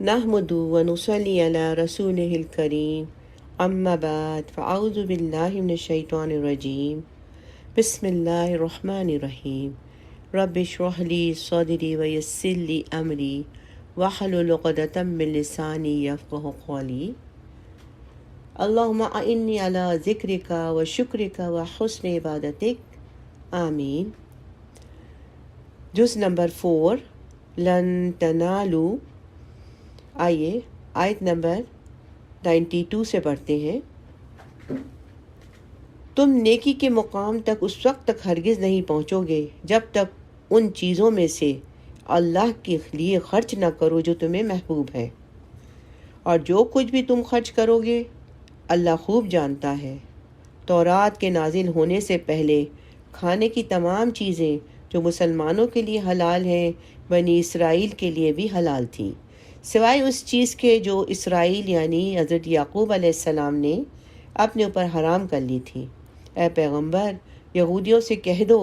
نحمد ونصلي على رسوله الكريم اما بعد فاعوذ باللہ من الشیطان الرجیم بسم اللہ الرحمن الرحیم رب اشرح لي صدری ویسر لي امری واحلل عقدۃ من لسانی یفقهوا قولی اللہم اعنی علی ذکرک وشکرک وحسن عبادتک آمین۔ جز نمبر 4 لن تنالوا، آئیے آیت نمبر 92 سے پڑھتے ہیں۔ تم نیکی کے مقام تک اس وقت تک ہرگز نہیں پہنچو گے جب تک ان چیزوں میں سے اللہ کے لیے خرچ نہ کرو جو تمہیں محبوب ہے، اور جو کچھ بھی تم خرچ کرو گے اللہ خوب جانتا ہے۔ تورات کے نازل ہونے سے پہلے کھانے کی تمام چیزیں جو مسلمانوں کے لیے حلال ہیں بنی اسرائیل کے لیے بھی حلال تھیں، سوائے اس چیز کے جو اسرائیل یعنی حضرت یعقوب علیہ السلام نے اپنے اوپر حرام کر لی تھی۔ اے پیغمبر، یہودیوں سے کہہ دو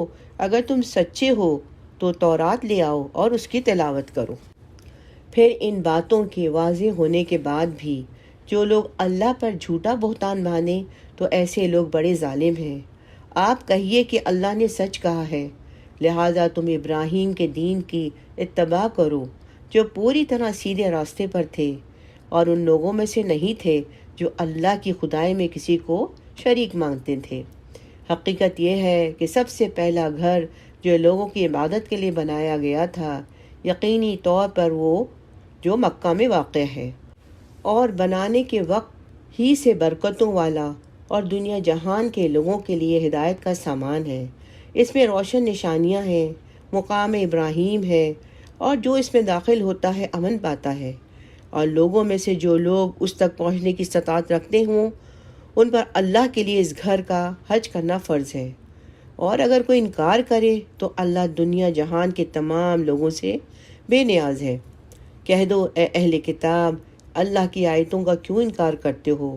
اگر تم سچے ہو تو تورات لے آؤ اور اس کی تلاوت کرو۔ پھر ان باتوں کے واضح ہونے کے بعد بھی جو لوگ اللہ پر جھوٹا بہتان باندھیں تو ایسے لوگ بڑے ظالم ہیں۔ آپ کہیے کہ اللہ نے سچ کہا ہے، لہذا تم ابراہیم کے دین کی اتباع کرو جو پوری طرح سیدھے راستے پر تھے، اور ان لوگوں میں سے نہیں تھے جو اللہ کی خدائی میں کسی کو شریک مانگتے تھے۔ حقیقت یہ ہے کہ سب سے پہلا گھر جو لوگوں کی عبادت کے لیے بنایا گیا تھا یقینی طور پر وہ جو مکہ میں واقع ہے، اور بنانے کے وقت ہی سے برکتوں والا اور دنیا جہان کے لوگوں کے لیے ہدایت کا سامان ہے۔ اس میں روشن نشانیاں ہیں، مقام ابراہیم ہے، اور جو اس میں داخل ہوتا ہے امن پاتا ہے، اور لوگوں میں سے جو لوگ اس تک پہنچنے کی استطاعت رکھتے ہوں ان پر اللہ کے لیے اس گھر کا حج کرنا فرض ہے، اور اگر کوئی انکار کرے تو اللہ دنیا جہان کے تمام لوگوں سے بے نیاز ہے۔ کہہ دو اے اہل کتاب، اللہ کی آیتوں کا کیوں انکار کرتے ہو؟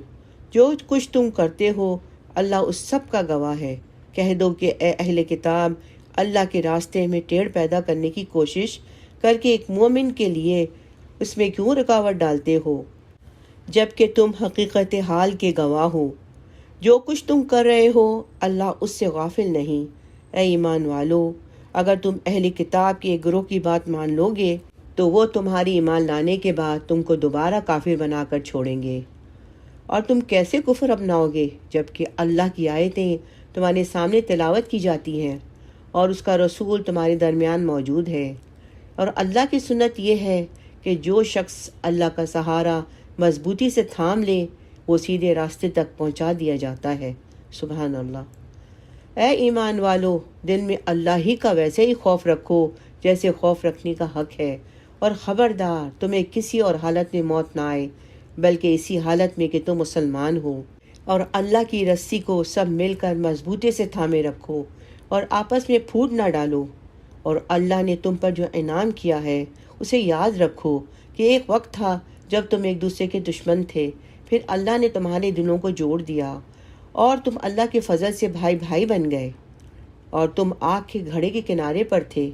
جو کچھ تم کرتے ہو اللہ اس سب کا گواہ ہے۔ کہہ دو کہ اے اہل کتاب، اللہ کے راستے میں ٹیڑھ پیدا کرنے کی کوشش کر کے ایک مومن کے لیے اس میں کیوں رکاوٹ ڈالتے ہو، جبکہ تم حقیقت حال کے گواہ ہو۔ جو کچھ تم کر رہے ہو اللہ اس سے غافل نہیں۔ اے ایمان والو، اگر تم اہل کتاب کے ایک گروہ کی بات مان لو گے تو وہ تمہاری ایمان لانے کے بعد تم کو دوبارہ کافر بنا کر چھوڑیں گے، اور تم کیسے کفر اپناؤ گے جبکہ اللہ کی آیتیں تمہارے سامنے تلاوت کی جاتی ہیں اور اس کا رسول تمہارے درمیان موجود ہے۔ اور اللہ کی سنت یہ ہے کہ جو شخص اللہ کا سہارا مضبوطی سے تھام لے وہ سیدھے راستے تک پہنچا دیا جاتا ہے۔ سبحان اللہ۔ اے ایمان والو، دل میں اللہ ہی کا ویسے ہی خوف رکھو جیسے خوف رکھنے کا حق ہے، اور خبردار تمہیں کسی اور حالت میں موت نہ آئے بلکہ اسی حالت میں کہ تم مسلمان ہو، اور اللہ کی رسی کو سب مل کر مضبوطی سے تھامے رکھو اور آپس میں پھوٹ نہ ڈالو۔ اور اللہ نے تم پر جو انعام کیا ہے اسے یاد رکھو کہ ایک وقت تھا جب تم ایک دوسرے کے دشمن تھے، پھر اللہ نے تمہارے دلوں کو جوڑ دیا اور تم اللہ کے فضل سے بھائی بھائی بن گئے، اور تم آگ کے گھڑے کے کنارے پر تھے،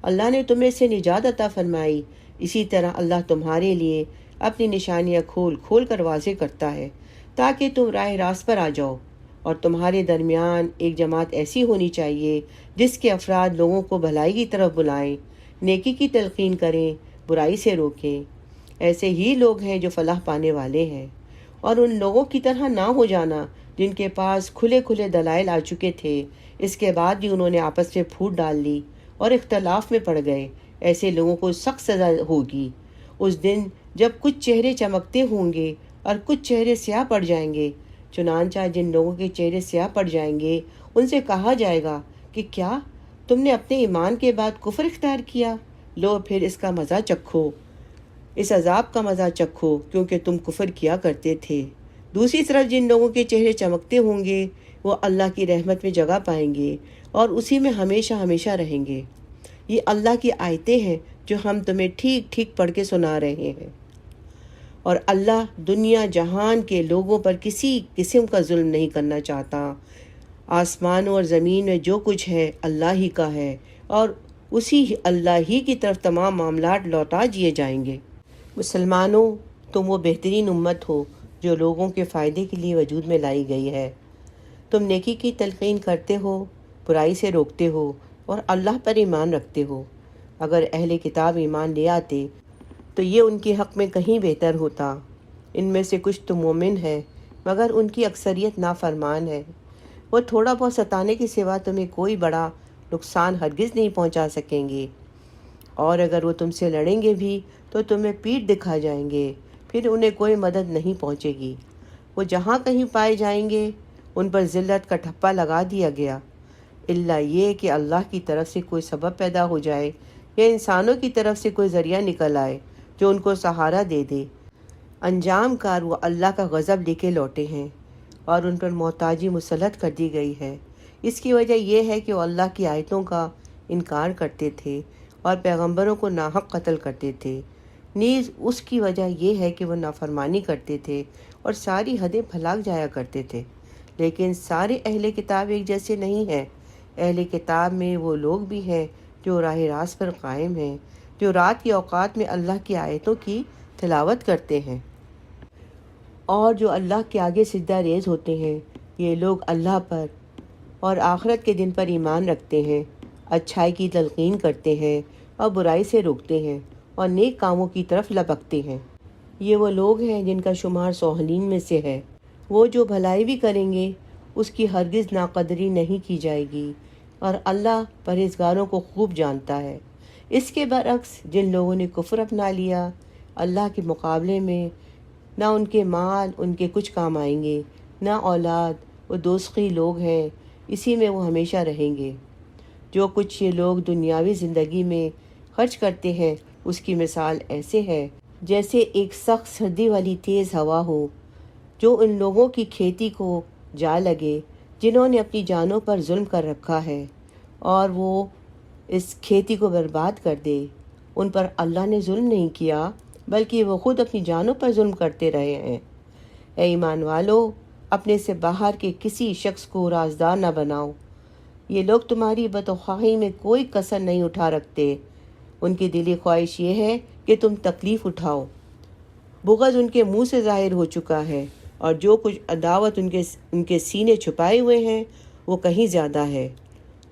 اللہ نے تمہیں سے نجات عطا فرمائی۔ اسی طرح اللہ تمہارے لیے اپنی نشانیاں کھول کھول کر واضح کرتا ہے تاکہ تم راہ راست پر آ جاؤ، اور تمہارے درمیان ایک جماعت ایسی ہونی چاہیے جس کے افراد لوگوں کو بھلائی کی طرف بلائیں، نیکی کی تلقین کریں، برائی سے روکیں۔ ایسے ہی لوگ ہیں جو فلاح پانے والے ہیں۔ اور ان لوگوں کی طرح نہ ہو جانا جن کے پاس کھلے کھلے دلائل آ چکے تھے، اس کے بعد بھی انہوں نے آپس میں پھوٹ ڈال لی اور اختلاف میں پڑ گئے۔ ایسے لوگوں کو سخت سزا ہوگی اس دن جب کچھ چہرے چمکتے ہوں گے اور کچھ چہرے سیاہ پڑ جائیں گے۔ چنانچہ جن لوگوں کے چہرے سیاہ پڑ جائیں گے ان سے کہا جائے گا کہ کیا تم نے اپنے ایمان کے بعد کفر اختیار کیا؟ لو پھر اس کا مزہ چکھو، اس عذاب کا مزہ چکھو کیونکہ تم کفر کیا کرتے تھے۔ دوسری طرف جن لوگوں کے چہرے چمکتے ہوں گے وہ اللہ کی رحمت میں جگہ پائیں گے اور اسی میں ہمیشہ ہمیشہ رہیں گے۔ یہ اللہ کی آیتیں ہیں جو ہم تمہیں ٹھیک ٹھیک پڑھ کے سنا رہے ہیں۔ اور اللہ دنیا جہان کے لوگوں پر کسی قسم کا ظلم نہیں کرنا چاہتا۔ آسمانوں اور زمین میں جو کچھ ہے اللہ ہی کا ہے، اور اسی اللہ ہی کی طرف تمام معاملات لوٹا دیے جائیں گے۔ مسلمانوں، تم وہ بہترین امت ہو جو لوگوں کے فائدے کے لیے وجود میں لائی گئی ہے۔ تم نیکی کی تلقین کرتے ہو، برائی سے روکتے ہو اور اللہ پر ایمان رکھتے ہو۔ اگر اہل کتاب ایمان لے آتے تو یہ ان کے حق میں کہیں بہتر ہوتا۔ ان میں سے کچھ تو مومن ہے مگر ان کی اکثریت نافرمان ہے۔ وہ تھوڑا بہت ستانے کے سوا تمہیں کوئی بڑا نقصان ہرگز نہیں پہنچا سکیں گے، اور اگر وہ تم سے لڑیں گے بھی تو تمہیں پیٹھ دکھا جائیں گے، پھر انہیں کوئی مدد نہیں پہنچے گی۔ وہ جہاں کہیں پائے جائیں گے ان پر ذلت کا ٹھپا لگا دیا گیا، الا یہ کہ اللہ کی طرف سے کوئی سبب پیدا ہو جائے یا انسانوں کی طرف سے کوئی ذریعہ نکل آئے جو ان کو سہارا دے دے۔ انجام کار وہ اللہ کا غضب لے کے لوٹے ہیں اور ان پر محتاجی مسلط کر دی گئی ہے۔ اس کی وجہ یہ ہے کہ وہ اللہ کی آیتوں کا انکار کرتے تھے اور پیغمبروں کو ناحق قتل کرتے تھے۔ نیز اس کی وجہ یہ ہے کہ وہ نافرمانی کرتے تھے اور ساری حدیں پھلاک جایا کرتے تھے۔ لیکن سارے اہل کتاب ایک جیسے نہیں ہیں۔ اہل کتاب میں وہ لوگ بھی ہیں جو راہ راست پر قائم ہیں، جو رات کے اوقات میں اللہ کی آیتوں کی تلاوت کرتے ہیں اور جو اللہ کے آگے سجدہ ریز ہوتے ہیں۔ یہ لوگ اللہ پر اور آخرت کے دن پر ایمان رکھتے ہیں، اچھائی کی تلقین کرتے ہیں اور برائی سے روکتے ہیں اور نیک کاموں کی طرف لپکتے ہیں۔ یہ وہ لوگ ہیں جن کا شمار صالحین میں سے ہے۔ وہ جو بھلائی بھی کریں گے اس کی ہرگز ناقدری نہیں کی جائے گی، اور اللہ پرہیزگاروں کو خوب جانتا ہے۔ اس کے برعکس جن لوگوں نے کفر اپنا لیا، اللہ کے مقابلے میں نہ ان کے مال ان کے کچھ کام آئیں گے، نہ اولاد، وہ دوزخی لوگ ہیں، اسی میں وہ ہمیشہ رہیں گے۔ جو کچھ یہ لوگ دنیاوی زندگی میں خرچ کرتے ہیں اس کی مثال ایسے ہے جیسے ایک سخت سردی والی تیز ہوا ہو جو ان لوگوں کی کھیتی کو جا لگے جنہوں نے اپنی جانوں پر ظلم کر رکھا ہے، اور وہ اس کھیتی کو برباد کر دے۔ ان پر اللہ نے ظلم نہیں کیا بلکہ وہ خود اپنی جانوں پر ظلم کرتے رہے ہیں۔ اے ایمان والو، اپنے سے باہر کے کسی شخص کو رازدار نہ بناؤ۔ یہ لوگ تمہاری بدخواہی میں کوئی کسر نہیں اٹھا رکھتے۔ ان کی دلی خواہش یہ ہے کہ تم تکلیف اٹھاؤ۔ بغض ان کے منہ سے ظاہر ہو چکا ہے، اور جو کچھ عداوت ان کے سینے چھپائے ہوئے ہیں وہ کہیں زیادہ ہے۔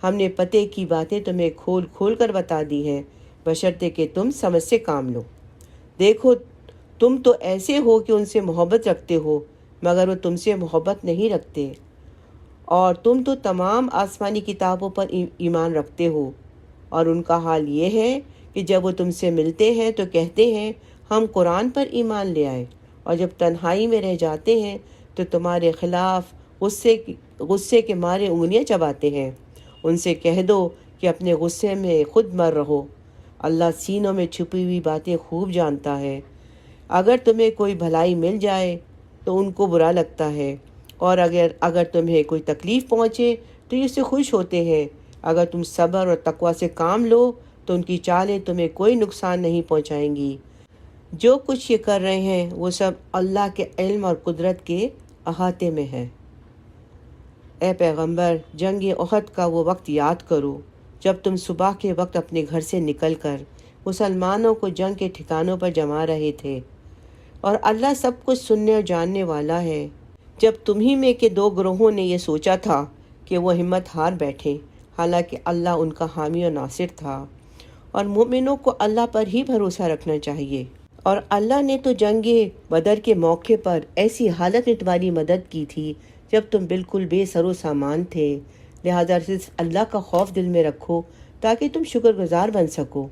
ہم نے پتے کی باتیں تمہیں کھول کھول کر بتا دی ہیں، بشرطے کہ تم سمجھ سے کام لو۔ دیکھو، تم تو ایسے ہو کہ ان سے محبت رکھتے ہو مگر وہ تم سے محبت نہیں رکھتے، اور تم تو تمام آسمانی کتابوں پر ایمان رکھتے ہو، اور ان کا حال یہ ہے کہ جب وہ تم سے ملتے ہیں تو کہتے ہیں ہم قرآن پر ایمان لے آئے، اور جب تنہائی میں رہ جاتے ہیں تو تمہارے خلاف غصے کے مارے انگلیاں چباتے ہیں۔ ان سے کہہ دو کہ اپنے غصے میں خود مر رہو، اللہ سینوں میں چھپی ہوئی باتیں خوب جانتا ہے۔ اگر تمہیں کوئی بھلائی مل جائے تو ان کو برا لگتا ہے، اور اگر تمہیں کوئی تکلیف پہنچے تو یہ اس سے خوش ہوتے ہیں۔ اگر تم صبر اور تقوی سے کام لو تو ان کی چالیں تمہیں کوئی نقصان نہیں پہنچائیں گی۔ جو کچھ یہ کر رہے ہیں وہ سب اللہ کے علم اور قدرت کے احاطے میں ہے۔ اے پیغمبر، جنگ احد کا وہ وقت یاد کرو جب تم صبح کے وقت اپنے گھر سے نکل کر مسلمانوں کو جنگ کے ٹھکانوں پر جما رہے تھے، اور اللہ سب کچھ سننے اور جاننے والا ہے۔ جب تمہیں میں کے دو گروہوں نے یہ سوچا تھا کہ وہ ہمت ہار بیٹھے، حالانکہ اللہ ان کا حامی و ناصر تھا، اور مومنوں کو اللہ پر ہی بھروسہ رکھنا چاہیے۔ اور اللہ نے تو جنگ بدر کے موقع پر ایسی حالت میں تمہاری مدد کی تھی جب تم بالکل بے سر و سامان تھے، لہذا صرف اللہ کا خوف دل میں رکھو تاکہ تم شکر گزار بن سکو۔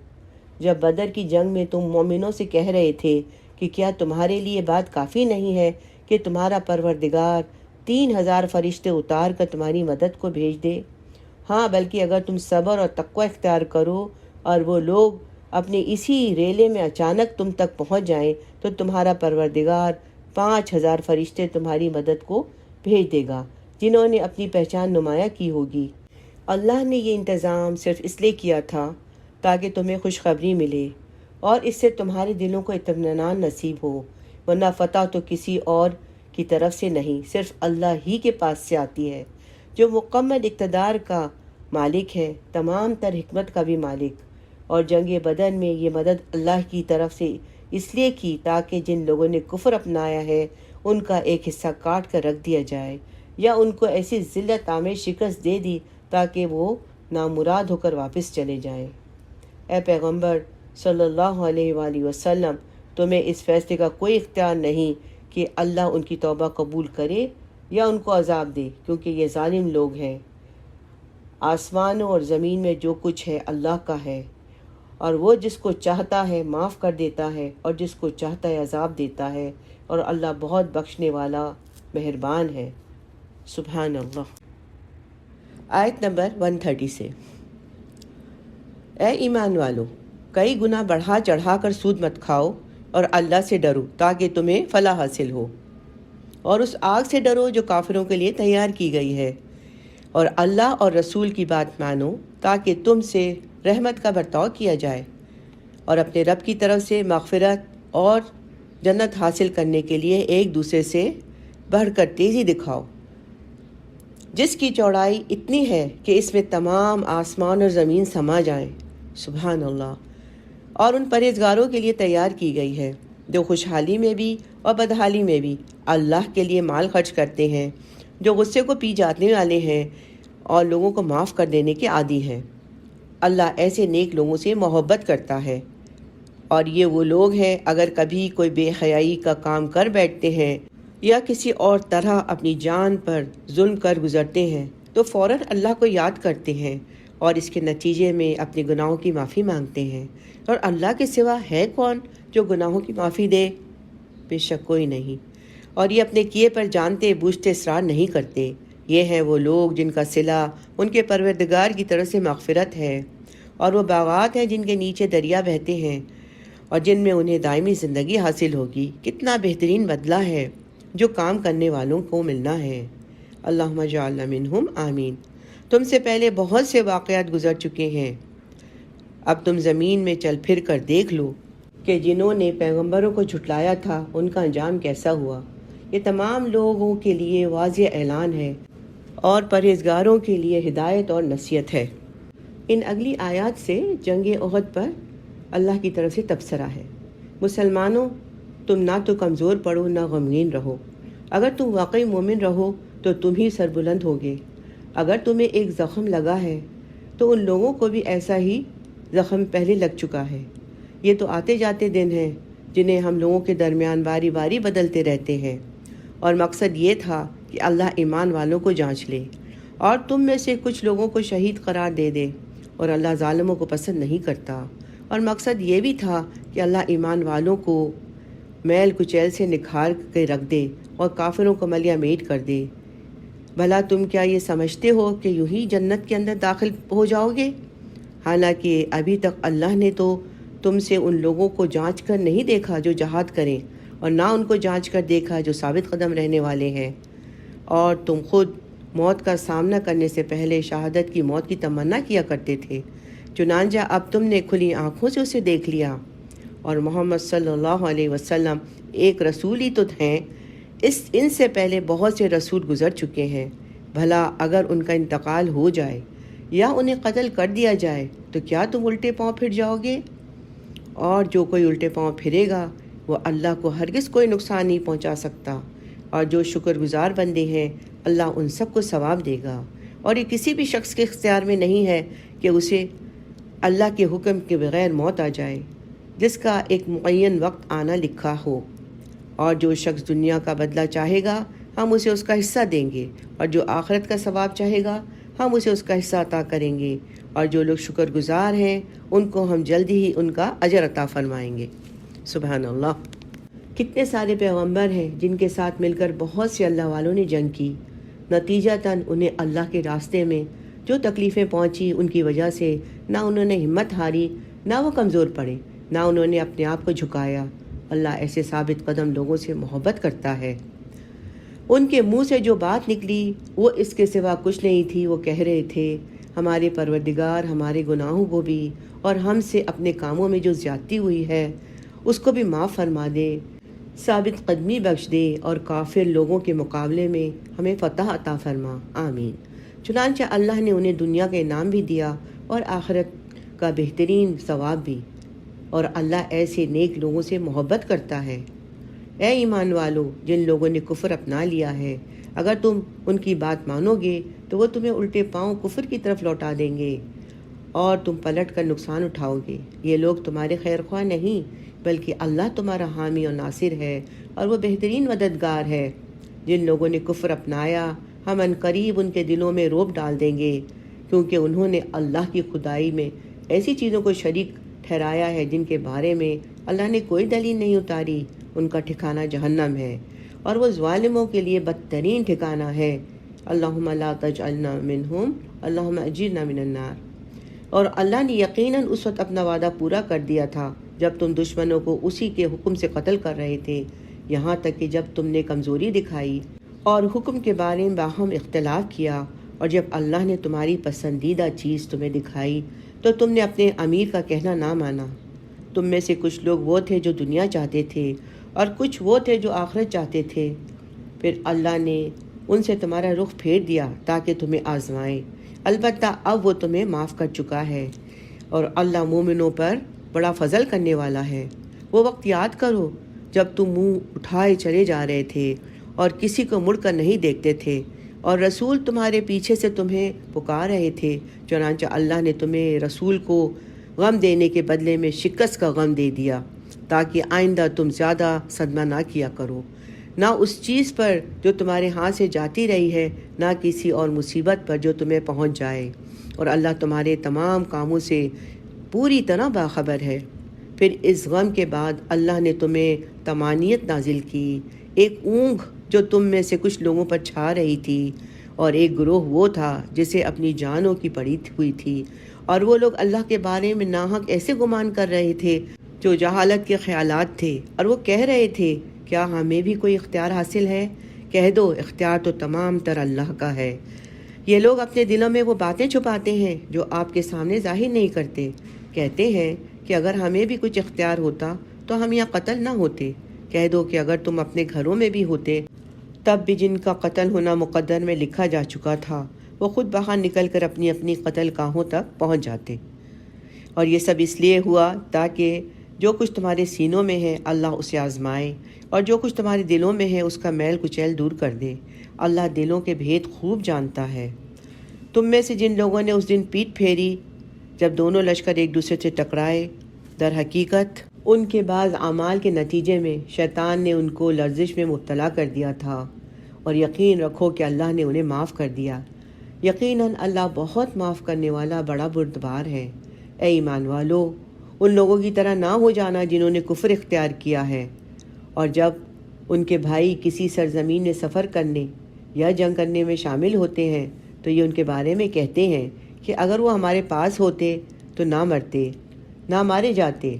جب بدر کی جنگ میں تم مومنوں سے کہہ رہے تھے کہ کیا تمہارے لیے بات کافی نہیں ہے کہ تمہارا پروردگار 3000 فرشتے اتار کر تمہاری مدد کو بھیج دے؟ ہاں، بلکہ اگر تم صبر اور تقوی اختیار کرو اور وہ لوگ اپنے اسی ریلے میں اچانک تم تک پہنچ جائیں تو تمہارا پروردگار 5000 فرشتے تمہاری مدد کو بھیج دے گا جنہوں نے اپنی پہچان نمایاں کی ہوگی۔ اللہ نے یہ انتظام صرف اس لیے کیا تھا تاکہ تمہیں خوشخبری ملے اور اس سے تمہارے دلوں کو اطمینان نصیب ہو، ورنہ فتح تو کسی اور کی طرف سے نہیں، صرف اللہ ہی کے پاس سے آتی ہے، جو مکمل اقتدار کا مالک ہے، تمام تر حکمت کا بھی مالک۔ اور جنگ بدر میں یہ مدد اللہ کی طرف سے اس لیے کی تاکہ جن لوگوں نے کفر اپنایا ہے ان کا ایک حصہ کاٹ کر رکھ دیا جائے، یا ان کو ایسی ذلت آمیز شکست دے دی تاکہ وہ نامراد ہو کر واپس چلے جائیں۔ اے پیغمبر صلی اللہ علیہ وآلہ وسلم، تمہیں اس فیصلے کا کوئی اختیار نہیں کہ اللہ ان کی توبہ قبول کرے یا ان کو عذاب دے، کیونکہ یہ ظالم لوگ ہیں۔ آسمانوں اور زمین میں جو کچھ ہے اللہ کا ہے، اور وہ جس کو چاہتا ہے معاف کر دیتا ہے اور جس کو چاہتا ہے عذاب دیتا ہے، اور اللہ بہت بخشنے والا مہربان ہے۔ سبحان اللہ۔ آیت نمبر 130 سے، اے ایمان والو، کئی گناہ بڑھا چڑھا کر سود مت کھاؤ اور اللہ سے ڈرو تاکہ تمہیں فلاح حاصل ہو، اور اس آگ سے ڈرو جو کافروں کے لیے تیار کی گئی ہے، اور اللہ اور رسول کی بات مانو تاکہ تم سے رحمت کا برتاؤ کیا جائے، اور اپنے رب کی طرف سے مغفرت اور جنت حاصل کرنے کے لیے ایک دوسرے سے بڑھ کر تیزی دکھاؤ، جس کی چوڑائی اتنی ہے کہ اس میں تمام آسمان اور زمین سما جائیں۔ سبحان اللہ۔ اور ان پرہیزگاروں کے لیے تیار کی گئی ہے جو خوشحالی میں بھی اور بدحالی میں بھی اللہ کے لیے مال خرچ کرتے ہیں، جو غصے کو پی جانے والے ہیں اور لوگوں کو معاف کر دینے کے عادی ہیں۔ اللہ ایسے نیک لوگوں سے محبت کرتا ہے، اور یہ وہ لوگ ہیں اگر کبھی کوئی بے حیائی کا کام کر بیٹھتے ہیں یا کسی اور طرح اپنی جان پر ظلم کر گزرتے ہیں تو فوراً اللہ کو یاد کرتے ہیں اور اس کے نتیجے میں اپنے گناہوں کی معافی مانگتے ہیں، اور اللہ کے سوا ہے کون جو گناہوں کی معافی دے؟ بے شک کوئی نہیں۔ اور یہ اپنے کیے پر جانتے بوجھتے اصرار نہیں کرتے۔ یہ ہیں وہ لوگ جن کا صلہ ان کے پروردگار کی طرف سے مغفرت ہے، اور وہ باغات ہیں جن کے نیچے دریا بہتے ہیں اور جن میں انہیں دائمی زندگی حاصل ہوگی۔ کتنا بہترین بدلہ ہے جو کام کرنے والوں کو ملنا ہے۔ اللہم اجعلنا منہم، آمین۔ تم سے پہلے بہت سے واقعات گزر چکے ہیں، اب تم زمین میں چل پھر کر دیکھ لو کہ جنہوں نے پیغمبروں کو جھٹلایا تھا ان کا انجام کیسا ہوا۔ یہ تمام لوگوں کے لیے واضح اعلان ہے اور پرہیزگاروں کے لیے ہدایت اور نصیحت ہے۔ ان اگلی آیات سے جنگ احد پر اللہ کی طرف سے تبصرہ ہے۔ مسلمانوں، تم نہ تو کمزور پڑو نہ غمگین رہو۔ اگر تم واقعی مومن رہو تو تم ہی سربلند ہوگے۔ اگر تمہیں ایک زخم لگا ہے تو ان لوگوں کو بھی ایسا ہی زخم پہلے لگ چکا ہے۔ یہ تو آتے جاتے دن ہیں جنہیں ہم لوگوں کے درمیان باری باری بدلتے رہتے ہیں، اور مقصد یہ تھا کہ اللہ ایمان والوں کو جانچ لے اور تم میں سے کچھ لوگوں کو شہید قرار دے دے، اور اللہ ظالموں کو پسند نہیں کرتا۔ اور مقصد یہ بھی تھا کہ اللہ ایمان والوں کو میل کچیل سے نکھار کے رکھ دے اور کافروں کو ملیہ میٹ کر دے۔ بھلا تم کیا یہ سمجھتے ہو کہ یوں ہی جنت کے اندر داخل ہو جاؤ گے؟ حالانکہ ابھی تک اللہ نے تو تم سے ان لوگوں کو جانچ کر نہیں دیکھا جو جہاد کریں، اور نہ ان کو جانچ کر دیکھا جو ثابت قدم رہنے والے ہیں، اور تم خود موت کا سامنا کرنے سے پہلے شہادت کی موت کی تمنا کیا کرتے تھے، چنانچہ اب تم نے کھلی آنکھوں سے اسے دیکھ لیا۔ اور محمد صلی اللہ علیہ وسلم ایک رسول ہی تو ہیں، ان سے پہلے بہت سے رسول گزر چکے ہیں۔ بھلا اگر ان کا انتقال ہو جائے یا انہیں قتل کر دیا جائے تو کیا تم الٹے پاؤں پھر جاؤ گے؟ اور جو کوئی الٹے پاؤں پھرے گا وہ اللہ کو ہرگز کوئی نقصان نہیں پہنچا سکتا، اور جو شکر گزار بندے ہیں اللہ ان سب کو ثواب دے گا۔ اور یہ کسی بھی شخص کے اختیار میں نہیں ہے کہ اسے اللہ کے حکم کے بغیر موت آ جائے، جس کا ایک معین وقت آنا لکھا ہو۔ اور جو شخص دنیا کا بدلہ چاہے گا ہم اسے اس کا حصہ دیں گے، اور جو آخرت کا ثواب چاہے گا ہم اسے اس کا حصہ عطا کریں گے، اور جو لوگ شکر گزار ہیں ان کو ہم جلدی ہی ان کا اجر عطا فرمائیں گے۔ سبحان اللہ۔ کتنے سارے پیغمبر ہیں جن کے ساتھ مل کر بہت سے اللہ والوں نے جنگ کی، نتیجتاً انہیں اللہ کے راستے میں جو تکلیفیں پہنچی ان کی وجہ سے نہ انہوں نے ہمت ہاری، نہ وہ کمزور پڑے، نہ انہوں نے اپنے آپ کو جھکایا۔ اللہ ایسے ثابت قدم لوگوں سے محبت کرتا ہے۔ ان کے منہ سے جو بات نکلی وہ اس کے سوا کچھ نہیں تھی۔ وہ کہہ رہے تھے، ہمارے پروردگار ہمارے گناہوں کو بھی اور ہم سے اپنے کاموں میں جو زیادتی ہوئی ہے اس کو بھی معاف فرما دے، ثابت قدمی بخش دے، اور کافر لوگوں کے مقابلے میں ہمیں فتح عطا فرما، آمین۔ چنانچہ اللہ نے انہیں دنیا کا انعام بھی دیا اور آخرت کا بہترین ثواب بھی۔ اور اللہ ایسے نیک لوگوں سے محبت کرتا ہے۔ اے ایمان والو، جن لوگوں نے کفر اپنا لیا ہے، اگر تم ان کی بات مانو گے تو وہ تمہیں الٹے پاؤں کفر کی طرف لوٹا دیں گے اور تم پلٹ کر نقصان اٹھاؤ گے۔ یہ لوگ تمہارے خیر خواہ نہیں، بلکہ اللہ تمہارا حامی اور ناصر ہے اور وہ بہترین مددگار ہے۔ جن لوگوں نے کفر اپنایا، ہم عنقریب ان کے دلوں میں رعب ڈال دیں گے، کیونکہ انہوں نے اللہ کی خدائی میں ایسی چیزوں کو شریک ٹھہرایا ہے جن کے بارے میں اللہ نے کوئی دلیل نہیں اتاری۔ ان کا ٹھکانہ جہنم ہے اور وہ ظالموں کے لیے بدترین ٹھکانہ ہے۔ اللہم لا تجعلنا منہم، اللہم اجرنا من النار۔ اور اللہ نے یقیناً اس وقت اپنا وعدہ پورا کر دیا تھا جب تم دشمنوں کو اسی کے حکم سے قتل کر رہے تھے، یہاں تک کہ جب تم نے کمزوری دکھائی اور حکم کے بارے میں باہم اختلاف کیا، اور جب اللہ نے تمہاری پسندیدہ چیز تمہیں دکھائی تو تم نے اپنے امیر کا کہنا نہ مانا۔ تم میں سے کچھ لوگ وہ تھے جو دنیا چاہتے تھے اور کچھ وہ تھے جو آخرت چاہتے تھے۔ پھر اللہ نے ان سے تمہارا رخ پھیر دیا تاکہ تمہیں آزمائے، البتہ اب وہ تمہیں معاف کر چکا ہے، اور اللہ مومنوں پر بڑا فضل کرنے والا ہے۔ وہ وقت یاد کرو جب تم منہ اٹھائے چلے جا رہے تھے اور کسی کو مڑ کر نہیں دیکھتے تھے، اور رسول تمہارے پیچھے سے تمہیں پکار رہے تھے، چنانچہ اللہ نے تمہیں رسول کو غم دینے کے بدلے میں شکست کا غم دے دیا، تاکہ آئندہ تم زیادہ صدمہ نہ کیا کرو، نہ اس چیز پر جو تمہارے ہاتھ سے جاتی رہی ہے، نہ کسی اور مصیبت پر جو تمہیں پہنچ جائے، اور اللہ تمہارے تمام کاموں سے پوری طرح باخبر ہے۔ پھر اس غم کے بعد اللہ نے تمہیں طمانینت نازل کی، ایک اونگ جو تم میں سے کچھ لوگوں پر چھا رہی تھی، اور ایک گروہ وہ تھا جسے اپنی جانوں کی پڑی ہوئی تھی، اور وہ لوگ اللہ کے بارے میں ناحق ایسے گمان کر رہے تھے جو جہالت کے خیالات تھے، اور وہ کہہ رہے تھے کیا ہمیں بھی کوئی اختیار حاصل ہے؟ کہہ دو اختیار تو تمام تر اللہ کا ہے۔ یہ لوگ اپنے دلوں میں وہ باتیں چھپاتے ہیں جو آپ کے سامنے ظاہر نہیں کرتے، کہتے ہیں کہ اگر ہمیں بھی کچھ اختیار ہوتا تو ہم یہاں قتل نہ ہوتے۔ کہہ دو کہ اگر تم اپنے گھروں میں بھی ہوتے تب بھی جن کا قتل ہونا مقدر میں لکھا جا چکا تھا وہ خود باہر نکل کر اپنی اپنی قتل گاہوں تک پہنچ جاتے، اور یہ سب اس لیے ہوا تاکہ جو کچھ تمہارے سینوں میں ہے اللہ اسے آزمائے، اور جو کچھ تمہارے دلوں میں ہے اس کا میل کچیل دور کر دے۔ اللہ دلوں کے بھید خوب جانتا ہے۔ تم میں سے جن لوگوں نے اس دن پیٹھ پھیری جب دونوں لشکر ایک دوسرے سے ٹکرائے، در حقیقت ان کے بعض اعمال کے نتیجے میں شیطان نے ان کو لرزش میں مبتلا کر دیا تھا، اور یقین رکھو کہ اللہ نے انہیں معاف کر دیا۔ یقیناً اللہ بہت معاف کرنے والا بڑا بردبار ہے۔ اے ایمان والو، ان لوگوں کی طرح نہ ہو جانا جنہوں نے کفر اختیار کیا ہے، اور جب ان کے بھائی کسی سرزمین میں سفر کرنے یا جنگ کرنے میں شامل ہوتے ہیں تو یہ ان کے بارے میں کہتے ہیں کہ اگر وہ ہمارے پاس ہوتے تو نہ مرتے، نہ مارے جاتے۔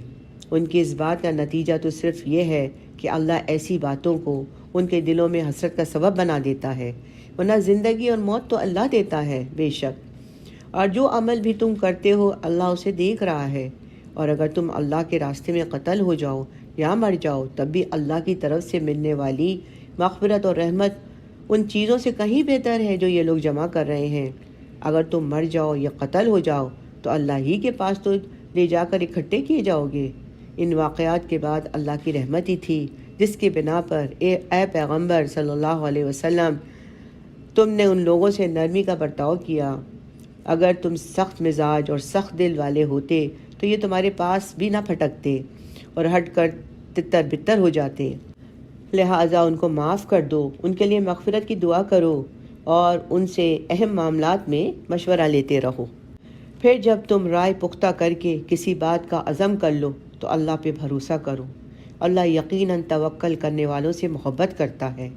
ان کی اس بات کا نتیجہ تو صرف یہ ہے کہ اللہ ایسی باتوں کو ان کے دلوں میں حسرت کا سبب بنا دیتا ہے، ورنہ زندگی اور موت تو اللہ دیتا ہے بے شک، اور جو عمل بھی تم کرتے ہو اللہ اسے دیکھ رہا ہے۔ اور اگر تم اللہ کے راستے میں قتل ہو جاؤ یا مر جاؤ تب بھی اللہ کی طرف سے ملنے والی مغفرت اور رحمت ان چیزوں سے کہیں بہتر ہے جو یہ لوگ جمع کر رہے ہیں۔ اگر تم مر جاؤ یا قتل ہو جاؤ تو اللہ ہی کے پاس تو لے جا کر اکٹھے کیے جاؤ گے۔ ان واقعات کے بعد اللہ کی رحمت ہی تھی جس کی بنا پر اے پیغمبر صلی اللہ علیہ وسلم تم نے ان لوگوں سے نرمی کا برتاؤ کیا۔ اگر تم سخت مزاج اور سخت دل والے ہوتے تو یہ تمہارے پاس بھی نہ پھٹکتے اور ہٹ کر تتر بتر ہو جاتے، لہٰذا ان کو معاف کر دو، ان کے لیے مغفرت کی دعا کرو اور ان سے اہم معاملات میں مشورہ لیتے رہو۔ پھر جب تم رائے پختہ کر کے کسی بات کا عزم کر لو تو اللہ پہ بھروسہ کرو، اللہ یقیناً توکل کرنے والوں سے محبت کرتا ہے۔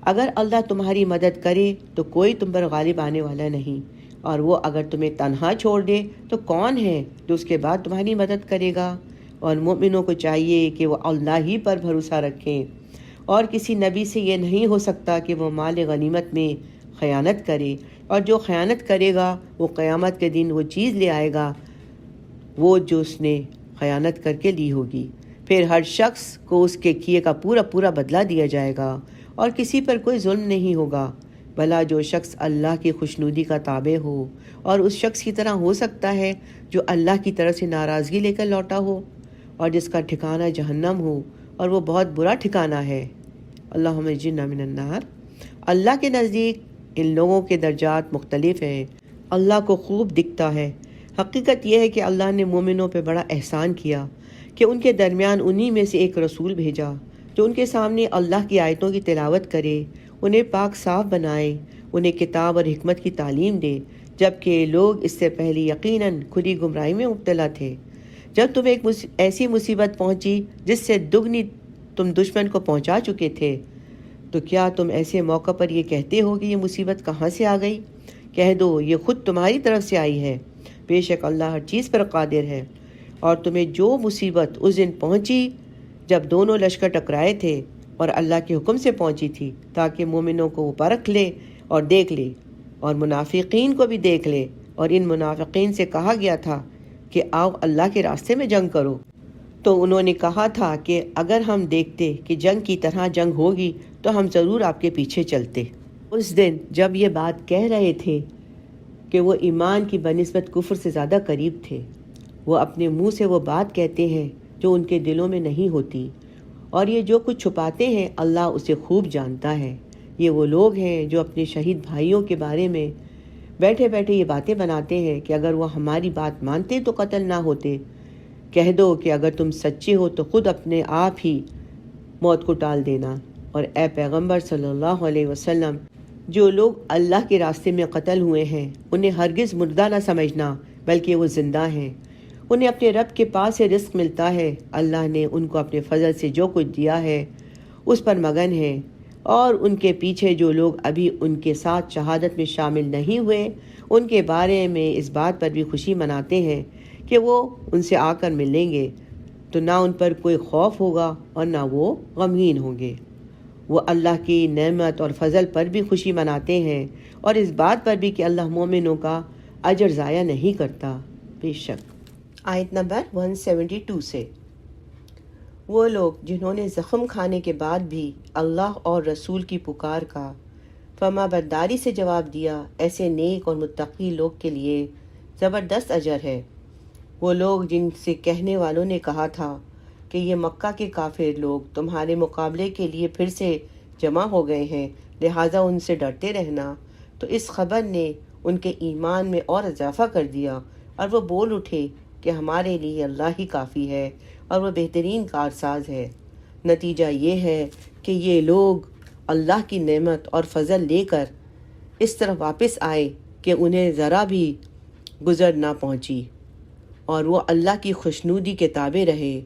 اگر اللہ تمہاری مدد کرے تو کوئی تم پر غالب آنے والا نہیں، اور وہ اگر تمہیں تنہا چھوڑ دے تو کون ہے جو اس کے بعد تمہاری مدد کرے گا؟ اور مومنوں کو چاہیے کہ وہ اللہ ہی پر بھروسہ رکھیں، اور کسی نبی سے یہ نہیں ہو سکتا کہ وہ مال غنیمت میں خیانت کرے، اور جو خیانت کرے گا وہ قیامت کے دن وہ چیز لے آئے گا وہ جو اس نے خیانت کر کے لی ہوگی، پھر ہر شخص کو اس کے کیے کا پورا پورا بدلہ دیا جائے گا، اور کسی پر کوئی ظلم نہیں ہوگا۔ بھلا جو شخص اللہ کی خوشنودی کا تابع ہو اور اس شخص کی طرح ہو سکتا ہے جو اللہ کی طرف سے ناراضگی لے کر لوٹا ہو؟ اور جس کا ٹھکانہ جہنم ہو اور وہ بہت برا ٹھکانہ ہے۔ اللہم اجرنا من النار۔ اللہ کے نزدیک ان لوگوں کے درجات مختلف ہیں۔ اللہ کو خوب دکھتا ہے۔ حقیقت یہ ہے کہ اللہ نے مومنوں پہ بڑا احسان کیا کہ ان کے درمیان انہی میں سے ایک رسول بھیجا جو ان کے سامنے اللہ کی آیتوں کی تلاوت کرے، انہیں پاک صاف بنائے، انہیں کتاب اور حکمت کی تعلیم دے، جبکہ لوگ اس سے پہلے یقیناً کھلی گمراہی میں مبتلا تھے۔ جب تمہیں ایک ایسی مصیبت پہنچی جس سے دگنی تم دشمن کو پہنچا چکے تھے، تو کیا تم ایسے موقع پر یہ کہتے ہو کہ یہ مصیبت کہاں سے آ گئی؟ کہہ دو یہ خود تمہاری طرف سے آئی ہے، بے شک اللہ ہر چیز پر قادر ہے۔ اور تمہیں جو مصیبت اس دن پہنچی جب دونوں لشکر ٹکرائے تھے اور اللہ کے حکم سے پہنچی تھی تاکہ مومنوں کو وہ پرکھ لے اور دیکھ لے اور منافقین کو بھی دیکھ لے، اور ان منافقین سے کہا گیا تھا کہ آؤ اللہ کے راستے میں جنگ کرو، تو انہوں نے کہا تھا کہ اگر ہم دیکھتے کہ جنگ کی طرح جنگ ہوگی تو ہم ضرور آپ کے پیچھے چلتے۔ اس دن جب یہ بات کہہ رہے تھے کہ وہ ایمان کی بنسبت کفر سے زیادہ قریب تھے، وہ اپنے منہ سے وہ بات کہتے ہیں جو ان کے دلوں میں نہیں ہوتی، اور یہ جو کچھ چھپاتے ہیں اللہ اسے خوب جانتا ہے۔ یہ وہ لوگ ہیں جو اپنے شہید بھائیوں کے بارے میں بیٹھے بیٹھے یہ باتیں بناتے ہیں کہ اگر وہ ہماری بات مانتے تو قتل نہ ہوتے۔ کہہ دو کہ اگر تم سچے ہو تو خود اپنے آپ ہی موت کو ٹال دینا، اور اے پیغمبر صلی اللہ علیہ وسلم، جو لوگ اللہ کے راستے میں قتل ہوئے ہیں انہیں ہرگز مردہ نہ سمجھنا، بلکہ وہ زندہ ہیں، انہیں اپنے رب کے پاس سے رزق ملتا ہے، اللہ نے ان کو اپنے فضل سے جو کچھ دیا ہے اس پر مگن ہے۔ اور ان کے پیچھے جو لوگ ابھی ان کے ساتھ شہادت میں شامل نہیں ہوئے ان کے بارے میں اس بات پر بھی خوشی مناتے ہیں کہ وہ ان سے آ کر ملیں گے، تو نہ ان پر کوئی خوف ہوگا اور نہ وہ غمگین ہوں گے۔ وہ اللہ کی نعمت اور فضل پر بھی خوشی مناتے ہیں اور اس بات پر بھی کہ اللہ مومنوں کا اجر ضائع نہیں کرتا۔ بے شک۔ آیت نمبر 172 سے، وہ لوگ جنہوں نے زخم کھانے کے بعد بھی اللہ اور رسول کی پکار کا فرما برداری سے جواب دیا، ایسے نیک اور متقی لوگ کے لیے زبردست اجر ہے۔ وہ لوگ جن سے کہنے والوں نے کہا تھا کہ یہ مکہ کے کافر لوگ تمہارے مقابلے کے لیے پھر سے جمع ہو گئے ہیں، لہٰذا ان سے ڈرتے رہنا، تو اس خبر نے ان کے ایمان میں اور اضافہ کر دیا، اور وہ بول اٹھے کہ ہمارے لیے اللہ ہی کافی ہے اور وہ بہترین کارساز ہے۔ نتیجہ یہ ہے کہ یہ لوگ اللہ کی نعمت اور فضل لے کر اس طرح واپس آئے کہ انہیں ذرا بھی گزر نہ پہنچی، اور وہ اللہ کی خوشنودی کے تابع رہے،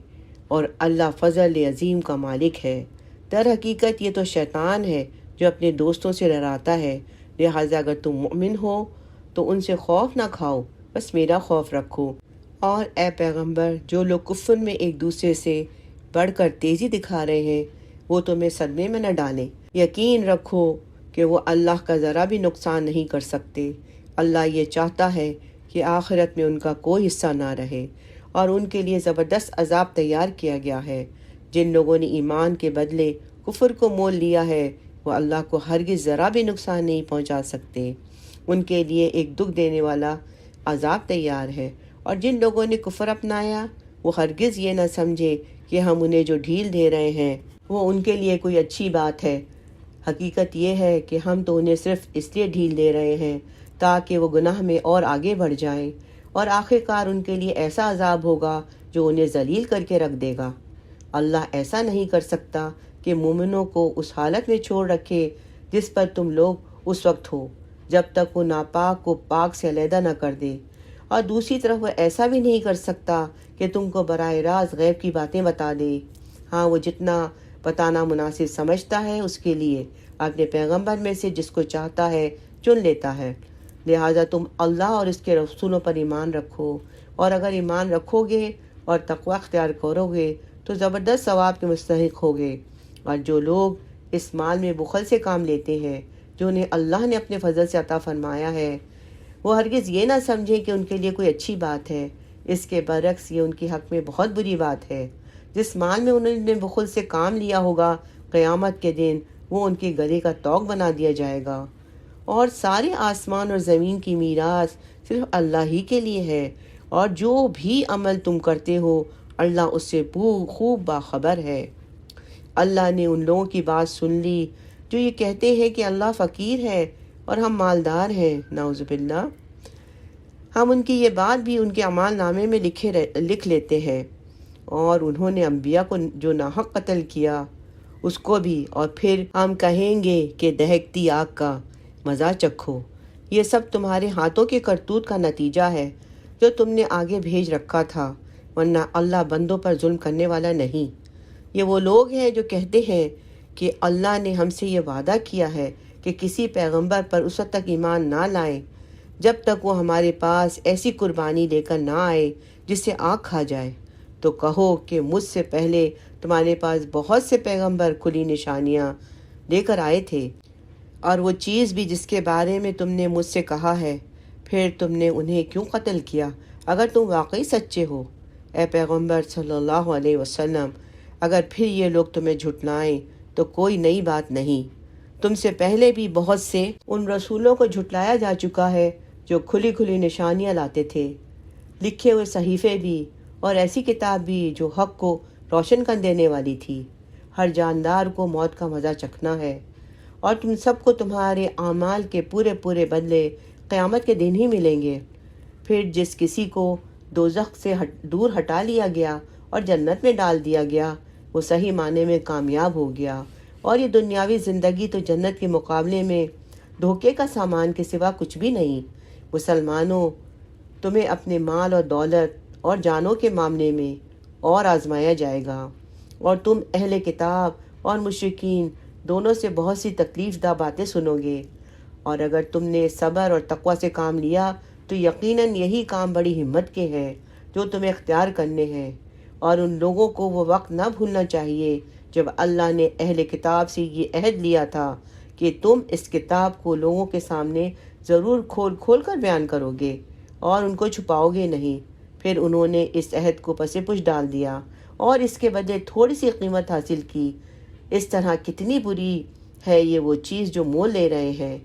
اور اللہ فضل عظیم کا مالک ہے۔ در حقیقت یہ تو شیطان ہے جو اپنے دوستوں سے ڈراتا ہے، لہٰذا اگر تم مومن ہو تو ان سے خوف نہ کھاؤ، بس میرا خوف رکھو۔ اور اے پیغمبر، جو لوگ کفر میں ایک دوسرے سے بڑھ کر تیزی دکھا رہے ہیں وہ تمہیں صدمے میں نہ ڈالیں، یقین رکھو کہ وہ اللہ کا ذرا بھی نقصان نہیں کر سکتے۔ اللہ یہ چاہتا ہے کہ آخرت میں ان کا کوئی حصہ نہ رہے، اور ان کے لیے زبردست عذاب تیار کیا گیا ہے۔ جن لوگوں نے ایمان کے بدلے کفر کو مول لیا ہے وہ اللہ کو ہرگز ذرا بھی نقصان نہیں پہنچا سکتے، ان کے لیے ایک دکھ دینے والا عذاب تیار ہے۔ اور جن لوگوں نے کفر اپنایا وہ ہرگز یہ نہ سمجھے کہ ہم انہیں جو ڈھیل دے رہے ہیں وہ ان کے لیے کوئی اچھی بات ہے۔ حقیقت یہ ہے کہ ہم تو انہیں صرف اس لیے ڈھیل دے رہے ہیں تاکہ وہ گناہ میں اور آگے بڑھ جائیں، اور آخر کار ان کے لیے ایسا عذاب ہوگا جو انہیں ذلیل کر کے رکھ دے گا۔ اللہ ایسا نہیں کر سکتا کہ مومنوں کو اس حالت میں چھوڑ رکھے جس پر تم لوگ اس وقت ہو، جب تک وہ ناپاک کو پاک سے علیحدہ نہ کر دے، اور دوسری طرف وہ ایسا بھی نہیں کر سکتا کہ تم کو براہ راست غیب کی باتیں بتا دے۔ ہاں، وہ جتنا بتانا مناسب سمجھتا ہے اس کے لیے اپنے پیغمبر میں سے جس کو چاہتا ہے چن لیتا ہے۔ لہٰذا تم اللہ اور اس کے رسولوں پر ایمان رکھو، اور اگر ایمان رکھو گے اور تقوی اختیار کرو گے تو زبردست ثواب کے مستحق ہوگے۔ اور جو لوگ اس مال میں بخل سے کام لیتے ہیں جو انہیں اللہ نے اپنے فضل سے عطا فرمایا ہے، وہ ہرگز یہ نہ سمجھیں کہ ان کے لیے کوئی اچھی بات ہے، اس کے برعکس یہ ان کے حق میں بہت بری بات ہے۔ جس مال میں انہوں نے بخل سے کام لیا ہوگا، قیامت کے دن وہ ان کے گلے کا توق بنا دیا جائے گا۔ اور سارے آسمان اور زمین کی میراث صرف اللہ ہی کے لیے ہے، اور جو بھی عمل تم کرتے ہو اللہ اس سے خوب باخبر ہے۔ اللہ نے ان لوگوں کی بات سن لی جو یہ کہتے ہیں کہ اللہ فقیر ہے اور ہم مالدار ہیں، نعوذ باللہ۔ ہم ان کی یہ بات بھی ان کے اعمال نامے میں لکھ لیتے ہیں، اور انہوں نے انبیاء کو جو ناحق قتل کیا اس کو بھی، اور پھر ہم کہیں گے کہ دہکتی آگ کا مزہ چکھو۔ یہ سب تمہارے ہاتھوں کے کرتوت کا نتیجہ ہے جو تم نے آگے بھیج رکھا تھا، ورنہ اللہ بندوں پر ظلم کرنے والا نہیں۔ یہ وہ لوگ ہیں جو کہتے ہیں کہ اللہ نے ہم سے یہ وعدہ کیا ہے کہ کسی پیغمبر پر اس وقت تک ایمان نہ لائیں جب تک وہ ہمارے پاس ایسی قربانی لے کر نہ آئے جس سے آگ کھا جائے۔ تو کہو کہ مجھ سے پہلے تمہارے پاس بہت سے پیغمبر کھلی نشانیاں لے کر آئے تھے، اور وہ چیز بھی جس کے بارے میں تم نے مجھ سے کہا ہے، پھر تم نے انہیں کیوں قتل کیا اگر تم واقعی سچے ہو؟ اے پیغمبر صلی اللہ علیہ وسلم، اگر پھر یہ لوگ تمہیں جھٹلائیں تو کوئی نئی بات نہیں، تم سے پہلے بھی بہت سے ان رسولوں کو جھٹلایا جا چکا ہے جو کھلی کھلی نشانیاں لاتے تھے، لکھے ہوئے صحیفے بھی، اور ایسی کتاب بھی جو حق کو روشن کر دینے والی تھی۔ ہر جاندار کو موت کا مزہ چکھنا ہے، اور تم سب کو تمہارے اعمال کے پورے پورے بدلے قیامت کے دن ہی ملیں گے۔ پھر جس کسی کو دوزخ سے دور ہٹا لیا گیا اور جنت میں ڈال دیا گیا، وہ صحیح معنی میں کامیاب ہو گیا، اور یہ دنیاوی زندگی تو جنت کے مقابلے میں دھوکے کا سامان کے سوا کچھ بھی نہیں۔ مسلمانوں، تمہیں اپنے مال اور دولت اور جانوں کے معاملے میں اور آزمایا جائے گا، اور تم اہل کتاب اور مشرکین دونوں سے بہت سی تکلیف دہ باتیں سنو گے، اور اگر تم نے صبر اور تقوی سے کام لیا تو یقیناً یہی کام بڑی ہمت کے ہیں جو تمہیں اختیار کرنے ہیں۔ اور ان لوگوں کو وہ وقت نہ بھولنا چاہیے جب اللہ نے اہل کتاب سے یہ عہد لیا تھا کہ تم اس کتاب کو لوگوں کے سامنے ضرور کھول کھول کر بیان کرو گے اور ان کو چھپاؤ گے نہیں۔ پھر انہوں نے اس عہد کو پس پش ڈال دیا اور اس کے بدلے تھوڑی سی قیمت حاصل کی۔ اس طرح کتنی بری ہے یہ وہ چیز جو مول لے رہے ہیں۔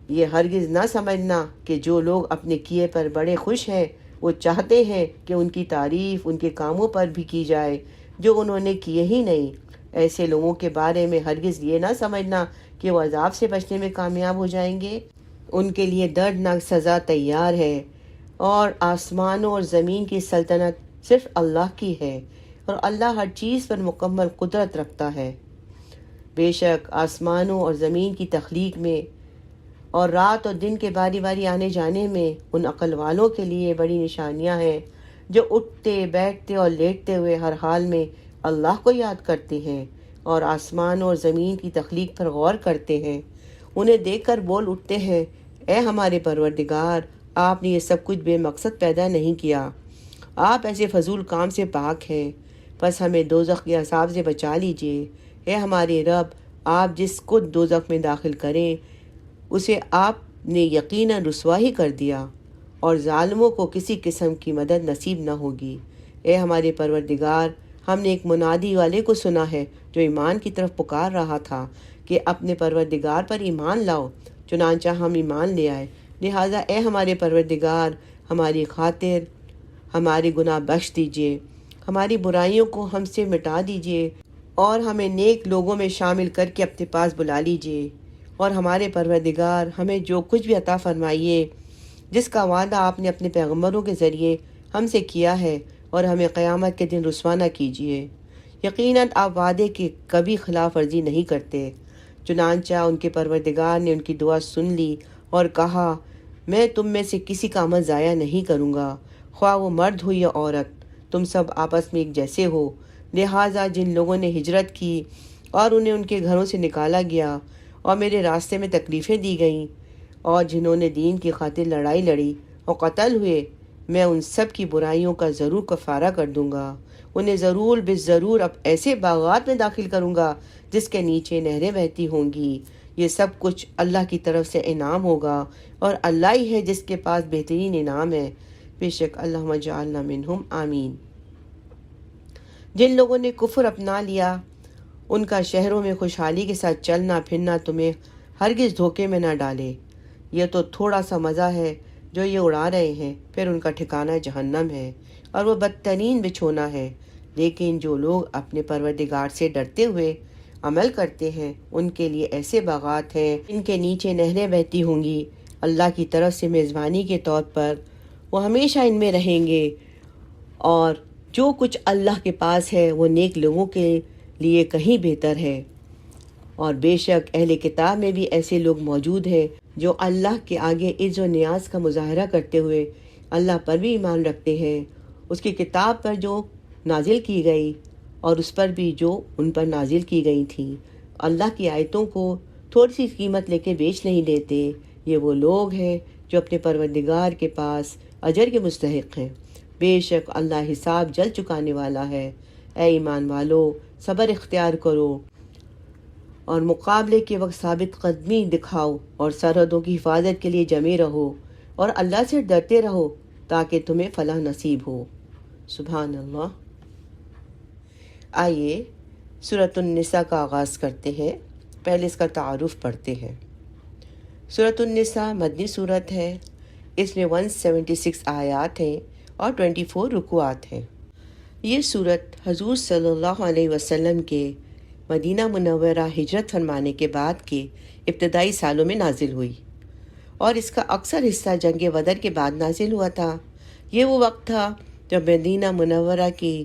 یہ ہرگز نہ سمجھنا کہ جو لوگ اپنے کیے پر بڑے خوش ہیں وہ چاہتے ہیں کہ ان کی تعریف ان کے کاموں پر بھی کی جائے جو انہوں نے کیے ہی نہیں۔ ایسے لوگوں کے بارے میں ہرگز یہ نہ سمجھنا کہ وہ عذاب سے بچنے میں کامیاب ہو جائیں گے۔ ان کے لیے دردناک سزا تیار ہے، اور آسمانوں اور زمین کی سلطنت صرف اللہ کی ہے، اور اللہ ہر چیز پر مکمل قدرت رکھتا ہے۔ بے شک آسمانوں اور زمین کی تخلیق میں اور رات اور دن کے باری باری آنے جانے میں ان عقل والوں کے لیے بڑی نشانیاں ہیں جو اٹھتے بیٹھتے اور لیٹتے ہوئے ہر حال میں اللہ کو یاد کرتے ہیں اور آسمانوں اور زمین کی تخلیق پر غور کرتے ہیں۔ انہیں دیکھ کر بول اٹھتے ہیں، اے ہمارے پروردگار، آپ نے یہ سب کچھ بے مقصد پیدا نہیں کیا، آپ ایسے فضول کام سے پاک ہیں، بس ہمیں دوزخ کے عذاب سے بچا لیجئے۔ اے ہمارے رب، آپ جس کو دوزخ میں داخل کریں اسے آپ نے یقیناً رسوا ہی کر دیا، اور ظالموں کو کسی قسم کی مدد نصیب نہ ہوگی۔ اے ہمارے پروردگار، ہم نے ایک منادی والے کو سنا ہے جو ایمان کی طرف پکار رہا تھا کہ اپنے پروردگار پر ایمان لاؤ، چنانچہ ہم ایمان لے آئے۔ لہٰذا اے ہمارے پروردگار، ہماری خاطر ہمارے گناہ بخش دیجئے، ہماری برائیوں کو ہم سے مٹا دیجئے، اور ہمیں نیک لوگوں میں شامل کر کے اپنے پاس بلا لیجئے۔ اور ہمارے پروردگار، ہمیں جو کچھ بھی عطا فرمائیے جس کا وعدہ آپ نے اپنے پیغمبروں کے ذریعے ہم سے کیا ہے، اور ہمیں قیامت کے دن رسوا نہ کیجیے۔ یقیناً آپ وعدے کی کبھی خلاف ورزی نہیں کرتے۔ چنانچہ ان کے پروردگار نے ان کی دعا سن لی اور کہا، میں تم میں سے کسی کا عمل ضائع نہیں کروں گا، خواہ وہ مرد ہو یا عورت، تم سب آپس میں ایک جیسے ہو۔ لہٰذا جن لوگوں نے ہجرت کی اور انہیں ان کے گھروں سے نکالا گیا اور میرے راستے میں تکلیفیں دی گئیں، اور جنہوں نے دین کی خاطر لڑائی لڑی اور قتل ہوئے، میں ان سب کی برائیوں کا ضرور کفارہ کر دوں گا۔ انہیں ضرور ضرور اب ایسے باغات میں داخل کروں گا جس کے نیچے نہریں بہتی ہوں گی۔ یہ سب کچھ اللہ کی طرف سے انعام ہوگا، اور اللہ ہی ہے جس کے پاس بہترین انعام ہے۔ بے شک اللہم اجعلنا منہم، آمین۔ جن لوگوں نے کفر اپنا لیا ان کا شہروں میں خوشحالی کے ساتھ چلنا پھرنا تمہیں ہرگز دھوکے میں نہ ڈالے۔ یہ تو تھوڑا سا مزہ ہے جو یہ اڑا رہے ہیں، پھر ان کا ٹھکانہ جہنم ہے، اور وہ بدترین بچھونا ہے، لیکن جو لوگ اپنے پروردگار سے ڈرتے ہوئے عمل کرتے ہیں ان کے لیے ایسے باغات ہیں ان کے نیچے نہریں بہتی ہوں گی اللہ کی طرف سے میزبانی کے طور پر، وہ ہمیشہ ان میں رہیں گے، اور جو کچھ اللہ کے پاس ہے وہ نیک لوگوں کے لیے کہیں بہتر ہے۔ اور بے شک اہل کتاب میں بھی ایسے لوگ موجود ہیں جو اللہ کے آگے عز و نیاز کا مظاہرہ کرتے ہوئے اللہ پر بھی ایمان رکھتے ہیں، اس کی کتاب پر جو نازل کی گئی اور اس پر بھی جو ان پر نازل کی گئی تھیں، اللہ کی آیتوں کو تھوڑی سی قیمت لے کے بیچ نہیں دیتے۔ یہ وہ لوگ ہیں جو اپنے پروردگار کے پاس اجر کے مستحق ہیں۔ بے شک اللہ حساب جلد چکانے والا ہے۔ اے ایمان والو، صبر اختیار کرو اور مقابلے کے وقت ثابت قدمی دکھاؤ اور سرحدوں کی حفاظت کے لیے جمے رہو اور اللہ سے ڈرتے رہو تاکہ تمہیں فلاح نصیب ہو۔ سبحان اللہ۔ آئیے سورۃ النساء کا آغاز کرتے ہیں۔ پہلے اس کا تعارف پڑھتے ہیں۔ سورۃ النساء مدنی سورت ہے، اس میں 176 آیات ہیں اور 24 رکوعات ہیں۔ یہ سورت حضور صلی اللہ علیہ وسلم کے مدینہ منورہ ہجرت فرمانے کے بعد کے ابتدائی سالوں میں نازل ہوئی، اور اس کا اکثر حصہ جنگ بدر کے بعد نازل ہوا تھا۔ یہ وہ وقت تھا جب مدینہ منورہ کی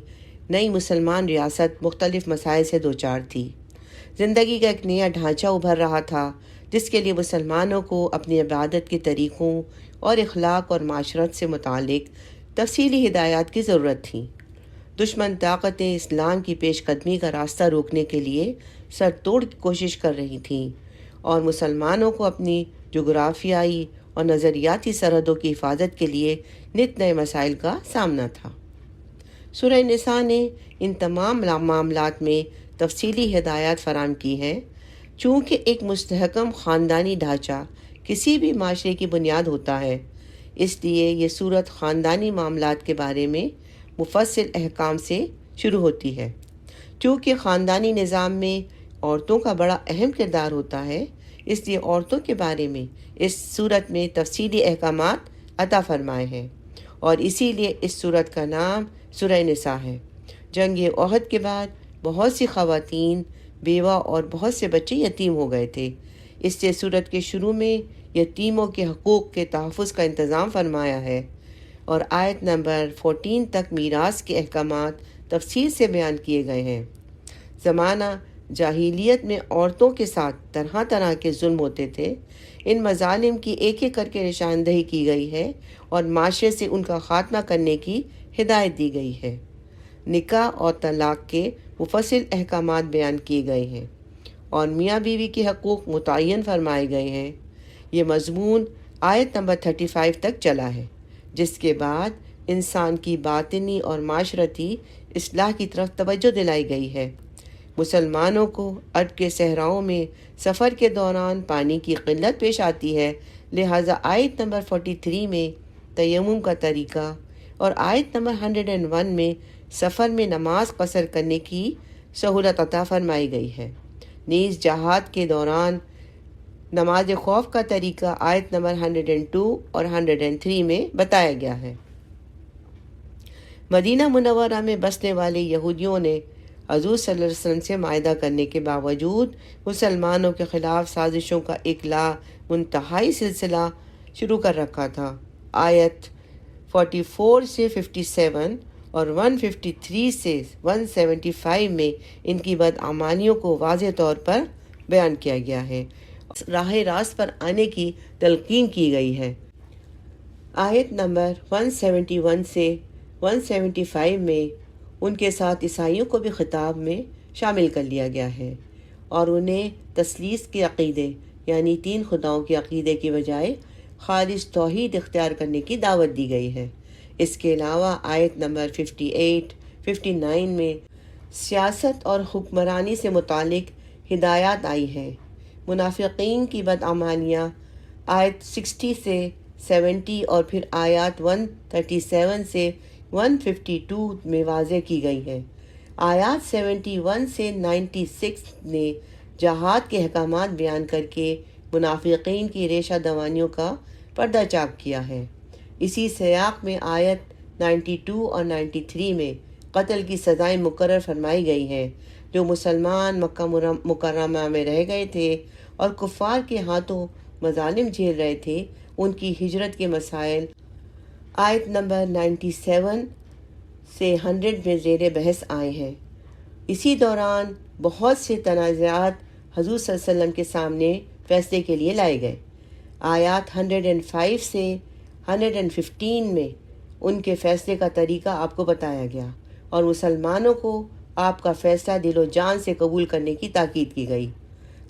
نئی مسلمان ریاست مختلف مسائل سے دوچار تھی۔ زندگی کا ایک نیا ڈھانچہ ابھر رہا تھا جس کے لیے مسلمانوں کو اپنی عبادت کے طریقوں اور اخلاق اور معاشرت سے متعلق تفصیلی ہدایات کی ضرورت تھی۔ دشمن طاقتیں اسلام کی پیش قدمی کا راستہ روکنے کے لیے سر توڑ کوشش کر رہی تھیں، اور مسلمانوں کو اپنی جغرافیائی اور نظریاتی سرحدوں کی حفاظت کے لیے نت نئے مسائل کا سامنا تھا۔ سورہ نساء نے ان تمام معاملات میں تفصیلی ہدایات فراہم کی ہیں۔ چونکہ ایک مستحکم خاندانی ڈھانچہ کسی بھی معاشرے کی بنیاد ہوتا ہے، اس لیے یہ سورت خاندانی معاملات کے بارے میں مفصل احکام سے شروع ہوتی ہے۔ چونکہ خاندانی نظام میں عورتوں کا بڑا اہم کردار ہوتا ہے، اس لیے عورتوں کے بارے میں اس سورت میں تفصیلی احکامات عطا فرمائے ہیں، اور اسی لیے اس سورت کا نام سورہ نساء ہے۔ جنگ احد کے بعد بہت سی خواتین بیوہ اور بہت سے بچے یتیم ہو گئے تھے، اس لیے سورت کے شروع میں یتیموں کے حقوق کے تحفظ کا انتظام فرمایا ہے، اور آیت نمبر 14 تک میراث کے احکامات تفصیل سے بیان کیے گئے ہیں۔ زمانہ جاہلیت میں عورتوں کے ساتھ طرح طرح کے ظلم ہوتے تھے، ان مظالم کی ایک ایک کر کے نشاندہی کی گئی ہے اور معاشرے سے ان کا خاتمہ کرنے کی ہدایت دی گئی ہے۔ نکاح اور طلاق کے مفصل احکامات بیان کیے گئے ہیں، اور میاں بیوی کے حقوق متعین فرمائے گئے ہیں۔ یہ مضمون آیت نمبر 35 تک چلا ہے، جس کے بعد انسان کی باطنی اور معاشرتی اصلاح کی طرف توجہ دلائی گئی ہے۔ مسلمانوں کو عرب کے صحراؤں میں سفر کے دوران پانی کی قلت پیش آتی ہے، لہٰذا آیت نمبر 43 میں تیمم کا طریقہ اور آیت نمبر 101 میں سفر میں نماز قصر کرنے کی سہولت عطا فرمائی گئی ہے۔ نیز جہاد کے دوران نماز خوف کا طریقہ آیت نمبر 102 اور 103 میں بتایا گیا ہے۔ مدینہ منورہ میں بسنے والے یہودیوں نے حضور صلی اللہ علیہ وسلم سے معاہدہ کرنے کے باوجود مسلمانوں کے خلاف سازشوں کا ایک منتہائی سلسلہ شروع کر رکھا تھا۔ آیت 44 سے 57 اور 153 سے 175 میں ان کی بدعمالیوں کو واضح طور پر بیان کیا گیا ہے، راہ راست پر آنے کی تلقین کی گئی ہے۔ آیت نمبر 171 سے 175 میں ان کے ساتھ عیسائیوں کو بھی خطاب میں شامل کر لیا گیا ہے، اور انہیں تثلیث کے عقیدے یعنی 3 خداؤں کے عقیدے کی بجائے خالص توحید اختیار کرنے کی دعوت دی گئی ہے۔ اس کے علاوہ آیت نمبر 58 59 میں سیاست اور حکمرانی سے متعلق ہدایات آئی ہیں۔ منافقین کی بدعمالیاں آیت 60 سے 70 اور پھر آیات 137 سے 152 میں واضح کی گئی ہے۔ آیات 71 سے 96 نے جہاد کے احکامات بیان کر کے منافقین کی ریشہ دوانیوں کا پردہ چاک کیا ہے۔ اسی سیاق میں آیت 92 اور 93 میں قتل کی سزائیں مقرر فرمائی گئی ہیں جو مسلمان مکہ مکرمہ میں رہ گئے تھے اور کفار کے ہاتھوں مظالم جھیل رہے تھے، ان کی ہجرت کے مسائل آیت نمبر 97 سے 100 میں زیر بحث آئے ہیں۔ اسی دوران بہت سے تنازعات حضور صلی اللہ علیہ وسلم کے سامنے فیصلے کے لیے لائے گئے۔ آیات 105 سے 115 میں ان کے فیصلے کا طریقہ آپ کو بتایا گیا اور مسلمانوں کو آپ کا فیصلہ دل و جان سے قبول کرنے کی تاکید کی گئی۔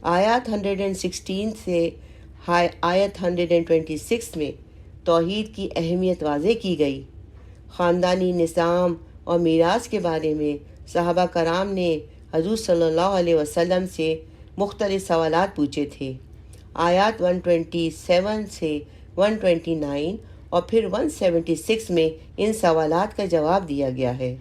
آیات 116 سے آیت 126 میں توحید کی اہمیت واضح کی گئی۔ خاندانی نظام اور میراث کے بارے میں صحابہ کرام نے حضور صلی اللہ علیہ وسلم سے مختلف سوالات پوچھے تھے۔ آیات 127 سے 129 اور پھر 176 میں ان سوالات کا جواب دیا گیا ہے۔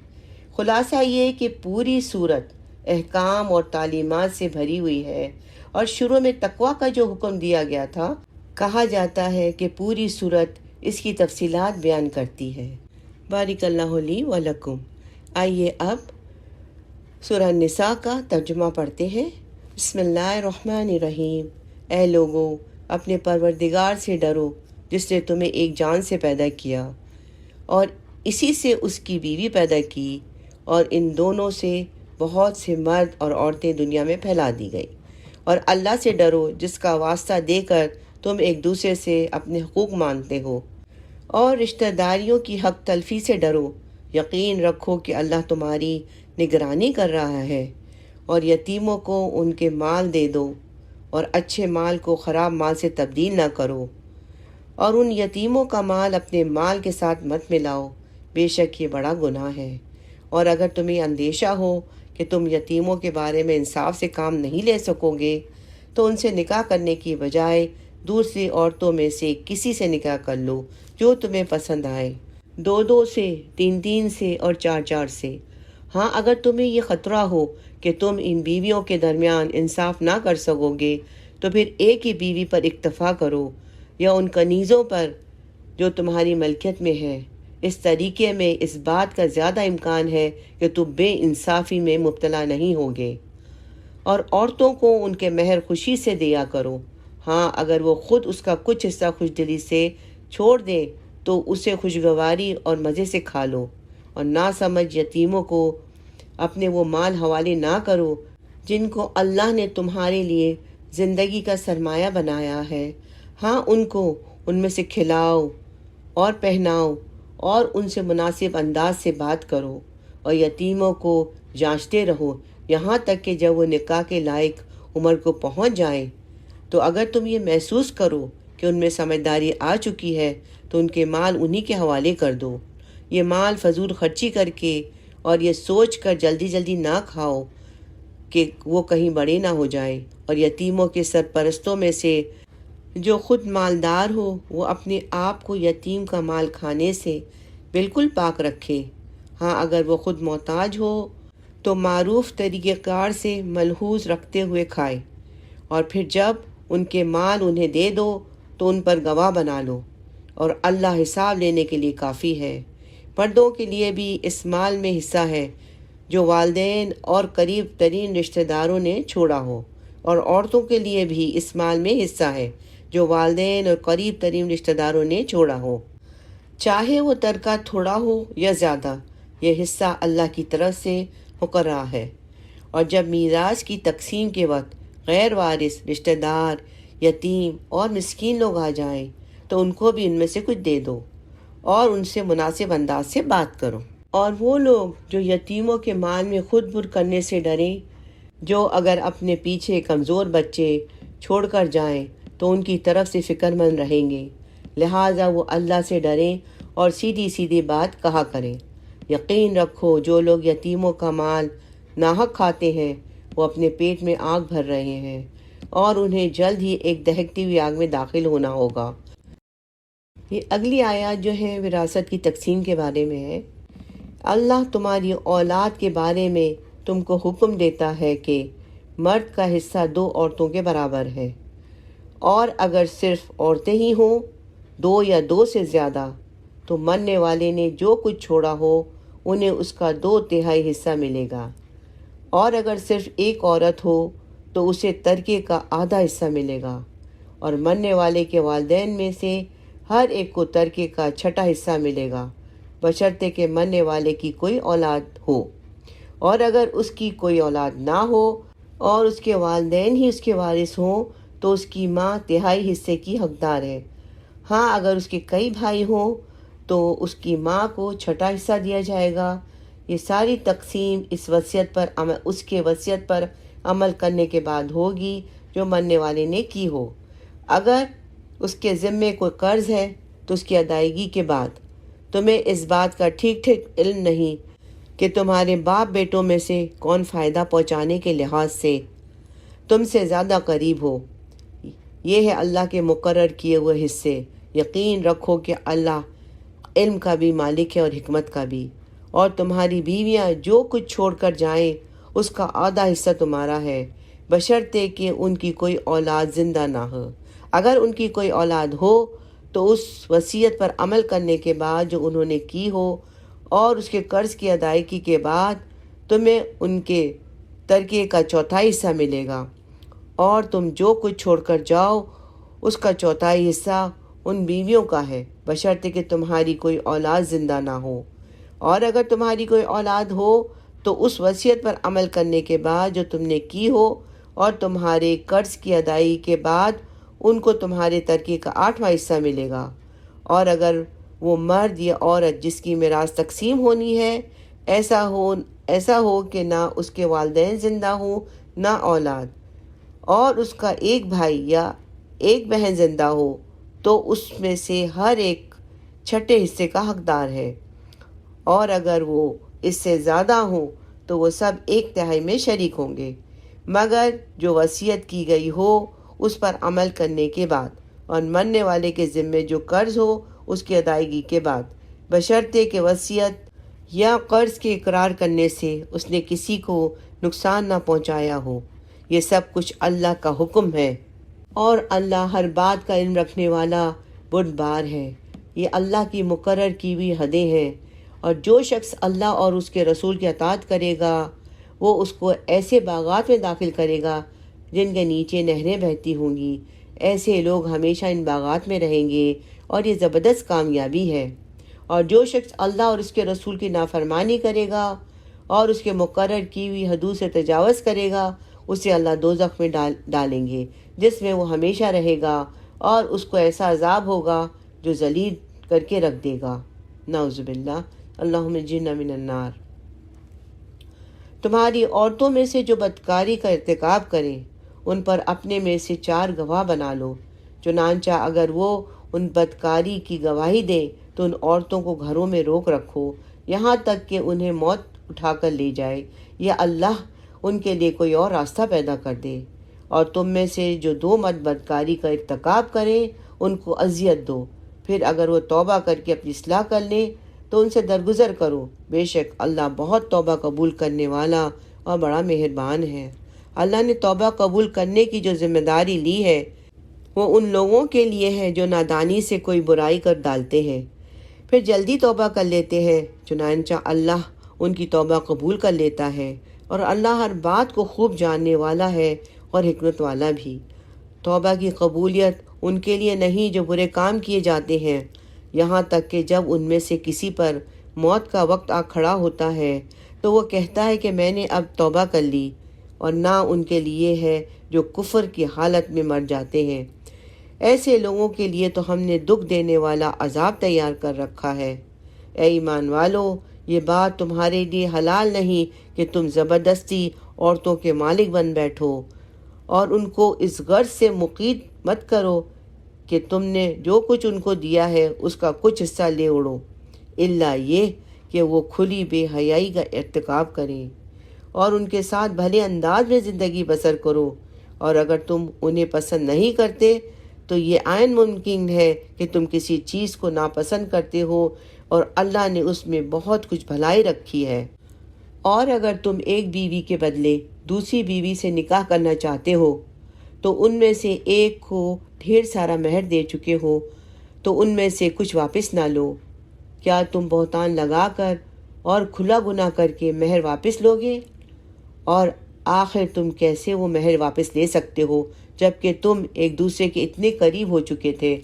خلاصہ یہ کہ پوری صورت احکام اور تعلیمات سے بھری ہوئی ہے، اور شروع میں تقویٰ کا جو حکم دیا گیا تھا، کہا جاتا ہے کہ پوری صورت اس کی تفصیلات بیان کرتی ہے۔ بارک اللہ لی و لکم۔ آئیے اب سورہ نساء کا ترجمہ پڑھتے ہیں۔ بسم اللہ الرحمن الرحیم۔ اے لوگو، اپنے پروردگار سے ڈرو جس نے تمہیں ایک جان سے پیدا کیا اور اسی سے اس کی بیوی پیدا کی، اور ان دونوں سے بہت سے مرد اور عورتیں دنیا میں پھیلا دی گئی، اور اللہ سے ڈرو جس کا واسطہ دے کر تم ایک دوسرے سے اپنے حقوق مانتے ہو، اور رشتہ داریوں کی حق تلفی سے ڈرو۔ یقین رکھو کہ اللہ تمہاری نگرانی کر رہا ہے، اور یتیموں کو ان کے مال دے دو، اور اچھے مال کو خراب مال سے تبدیل نہ کرو، اور ان یتیموں کا مال اپنے مال کے ساتھ مت ملاؤ، بے شک یہ بڑا گناہ ہے۔ اور اگر تمہیں اندیشہ ہو کہ تم یتیموں کے بارے میں انصاف سے کام نہیں لے سکو گے تو ان سے نکاح کرنے کی بجائے دوسری عورتوں میں سے کسی سے نکاح کر لو جو تمہیں پسند آئے، 2 سے، 3 سے اور 4 سے۔ ہاں، اگر تمہیں یہ خطرہ ہو کہ تم ان بیویوں کے درمیان انصاف نہ کر سکو گے تو پھر ایک ہی بیوی پر اکتفا کرو یا ان کنیزوں پر جو تمہاری ملکیت میں ہے۔ اس طریقے میں اس بات کا زیادہ امکان ہے کہ تم بے انصافی میں مبتلا نہیں ہوگے۔ اور عورتوں کو ان کے مہر خوشی سے دیا کرو۔ ہاں، اگر وہ خود اس کا کچھ حصہ خوش دلی سے چھوڑ دیں تو اسے خوشگواری اور مزے سے کھا لو، اور نہ سمجھ یتیموں کو اپنے وہ مال حوالے نہ کرو جن کو اللہ نے تمہارے لیے زندگی کا سرمایہ بنایا ہے۔ ہاں، ان کو ان میں سے کھلاؤ اور پہناؤ اور ان سے مناسب انداز سے بات کرو، اور یتیموں کو جانچتے رہو یہاں تک کہ جب وہ نکاح کے لائق عمر کو پہنچ جائیں۔ تو اگر تم یہ محسوس کرو کہ ان میں سمجھداری آ چکی ہے تو ان کے مال انہی کے حوالے کر دو۔ یہ مال فضول خرچی کر کے اور یہ سوچ کر جلدی نہ کھاؤ کہ وہ کہیں بڑے نہ ہو جائیں، اور یتیموں کے سرپرستوں میں سے جو خود مالدار ہو وہ اپنے آپ کو یتیم کا مال کھانے سے بالکل پاک رکھے۔ ہاں، اگر وہ خود محتاج ہو تو معروف طریقہ کار سے ملحوظ رکھتے ہوئے کھائے، اور پھر جب ان کے مال انہیں دے دو تو ان پر گواہ بنا لو، اور اللہ حساب لینے کے لیے کافی ہے۔ مردوں کے لیے بھی اس مال میں حصہ ہے جو والدین اور قریب ترین رشتہ داروں نے چھوڑا ہو، اور عورتوں کے لیے بھی اس مال میں حصہ ہے جو والدین اور قریب ترین رشتہ داروں نے چھوڑا ہو، چاہے وہ ترکہ تھوڑا ہو یا زیادہ، یہ حصہ اللہ کی طرف سے مقررہ ہے۔ اور جب میراث کی تقسیم کے وقت غیر وارث رشتہ دار، یتیم اور مسکین لوگ آ جائیں تو ان کو بھی ان میں سے کچھ دے دو اور ان سے مناسب انداز سے بات کرو۔ اور وہ لوگ جو یتیموں کے مال میں خود بر کرنے سے ڈریں، جو اگر اپنے پیچھے کمزور بچے چھوڑ کر جائیں تو ان کی طرف سے فکر مند رہیں گے، لہٰذا وہ اللہ سے ڈریں اور سیدھی بات کہا کریں۔ یقین رکھو جو لوگ یتیموں کا مال ناحق کھاتے ہیں وہ اپنے پیٹ میں آگ بھر رہے ہیں، اور انہیں جلد ہی ایک دہکتی ہوئی آگ میں داخل ہونا ہوگا۔ یہ اگلی آیات جو ہیں وراثت کی تقسیم کے بارے میں ہے۔ اللہ تمہاری اولاد کے بارے میں تم کو حکم دیتا ہے کہ مرد کا حصہ 2 عورتوں کے برابر ہے، اور اگر صرف عورتیں ہی ہوں 2 یا 2 سے زیادہ تو مرنے والے نے جو کچھ چھوڑا ہو انہیں اس کا 2/3 حصہ ملے گا، اور اگر صرف ایک عورت ہو تو اسے ترکے کا آدھا حصہ ملے گا، اور مرنے والے کے والدین میں سے ہر ایک کو ترکے کا 6واں حصہ ملے گا، بشرطے کہ مرنے والے کی کوئی اولاد ہو، اور اگر اس کی کوئی اولاد نہ ہو اور اس کے والدین ہی اس کے وارث ہوں تو اس کی ماں 1/3 حصے کی حقدار ہے۔ ہاں اگر اس کے کئی بھائی ہوں تو اس کی ماں کو 6واں حصہ دیا جائے گا۔ یہ ساری تقسیم اس کے وصیت پر عمل کرنے کے بعد ہوگی جو مرنے والے نے کی ہو۔ اگر اس کے ذمے کوئی قرض ہے تو اس کی ادائیگی کے بعد تمہیں اس بات کا ٹھیک علم نہیں کہ تمہارے باپ بیٹوں میں سے کون فائدہ پہنچانے کے لحاظ سے تم سے زیادہ قریب ہو۔ یہ ہے اللہ کے مقرر کیے ہوئے حصے۔ یقین رکھو کہ اللہ علم کا بھی مالک ہے اور حکمت کا بھی۔ اور تمہاری بیویاں جو کچھ چھوڑ کر جائیں اس کا آدھا حصہ تمہارا ہے، بشرطے کہ ان کی کوئی اولاد زندہ نہ ہو۔ اگر ان کی کوئی اولاد ہو تو اس وصیت پر عمل کرنے کے بعد جو انہوں نے کی ہو اور اس کے قرض کی ادائیگی کے بعد تمہیں ان کے ترکے کا 4واں حصہ ملے گا، اور تم جو کچھ چھوڑ کر جاؤ اس کا 4واں حصہ ان بیویوں کا ہے، بشرطے کہ تمہاری کوئی اولاد زندہ نہ ہو۔ اور اگر تمہاری کوئی اولاد ہو تو اس وصیت پر عمل کرنے کے بعد جو تم نے کی ہو اور تمہارے قرض کی ادائیگی کے بعد ان کو تمہارے ترکے کا 8واں حصہ ملے گا۔ اور اگر وہ مرد یا عورت جس کی میراث تقسیم ہونی ہے ایسا ہو کہ نہ اس کے والدین زندہ ہوں نہ اولاد، اور اس کا ایک بھائی یا ایک بہن زندہ ہو تو اس میں سے ہر ایک 6 حصے کا حقدار ہے، اور اگر وہ اس سے زیادہ ہوں تو وہ سب 1/3 میں شریک ہوں گے، مگر جو وصیت کی گئی ہو اس پر عمل کرنے کے بعد اور مرنے والے کے ذمے جو قرض ہو اس کی ادائیگی کے بعد، بشرطے کہ وصیت یا قرض کے اقرار کرنے سے اس نے کسی کو نقصان نہ پہنچایا ہو۔ یہ سب کچھ اللہ کا حکم ہے، اور اللہ ہر بات کا علم رکھنے والا بردبار ہے۔ یہ اللہ کی مقرر کی ہوئی حدیں ہیں، اور جو شخص اللہ اور اس کے رسول کی اطاعت کرے گا وہ اس کو ایسے باغات میں داخل کرے گا جن کے نیچے نہریں بہتی ہوں گی۔ ایسے لوگ ہمیشہ ان باغات میں رہیں گے، اور یہ زبردست کامیابی ہے۔ اور جو شخص اللہ اور اس کے رسول کی نافرمانی کرے گا اور اس کے مقرر کی ہوئی حدود سے تجاوز کرے گا اسے اللہ دوزخ میں ڈالیں گے جس میں وہ ہمیشہ رہے گا، اور اس کو ایسا عذاب ہوگا جو ذلیل کر کے رکھ دے گا۔ نعوذ باللہ، اللہم نجنا من النار۔ تمہاری عورتوں میں سے جو بدکاری کا ارتکاب کریں ان پر اپنے میں سے 4 گواہ بنا لو، چنانچہ اگر وہ ان بدکاری کی گواہی دیں تو ان عورتوں کو گھروں میں روک رکھو یہاں تک کہ انہیں موت اٹھا کر لے جائے، یا اللہ ان کے لیے کوئی اور راستہ پیدا کر دے۔ اور تم میں سے جو 2 مرد بدکاری کا ارتکاب کریں ان کو اذیت دو، پھر اگر وہ توبہ کر کے اپنی اصلاح کر لیں تو ان سے درگزر کرو، بے شک اللہ بہت توبہ قبول کرنے والا اور بڑا مہربان ہے۔ اللہ نے توبہ قبول کرنے کی جو ذمہ داری لی ہے وہ ان لوگوں کے لیے ہے جو نادانی سے کوئی برائی کر ڈالتے ہیں پھر جلدی توبہ کر لیتے ہیں، چنانچہ اللہ ان کی توبہ قبول کر لیتا ہے، اور اللہ ہر بات کو خوب جاننے والا ہے اور حکمت والا بھی۔ توبہ کی قبولیت ان کے لیے نہیں جو برے کام کیے جاتے ہیں، یہاں تک کہ جب ان میں سے کسی پر موت کا وقت آ کھڑا ہوتا ہے تو وہ کہتا ہے کہ میں نے اب توبہ کر لی، اور نہ ان کے لیے ہے جو کفر کی حالت میں مر جاتے ہیں۔ ایسے لوگوں کے لیے تو ہم نے دکھ دینے والا عذاب تیار کر رکھا ہے۔ اے ایمان والو، یہ بات تمہارے لیے حلال نہیں کہ تم زبردستی عورتوں کے مالک بن بیٹھو، اور ان کو اس غرض سے مقید مت کرو کہ تم نے جو کچھ ان کو دیا ہے اس کا کچھ حصہ لے اڑو، الا یہ کہ وہ کھلی بے حیائی کا ارتکاب کریں، اور ان کے ساتھ بھلے انداز میں زندگی بسر کرو۔ اور اگر تم انہیں پسند نہیں کرتے تو یہ عین ممکن ہے کہ تم کسی چیز کو ناپسند کرتے ہو، اور اللہ نے اس میں بہت کچھ بھلائی رکھی ہے۔ اور اگر تم ایک بیوی کے بدلے دوسری بیوی سے نکاح کرنا چاہتے ہو تو ان میں سے ایک کو ڈھیر سارا مہر دے چکے ہو تو ان میں سے کچھ واپس نہ لو، کیا تم بہتان لگا کر اور کھلا گناہ کر کے مہر واپس لوگے؟ اور آخر تم کیسے وہ مہر واپس لے سکتے ہو جب کہ تم ایک دوسرے کے اتنے قریب ہو چکے تھے،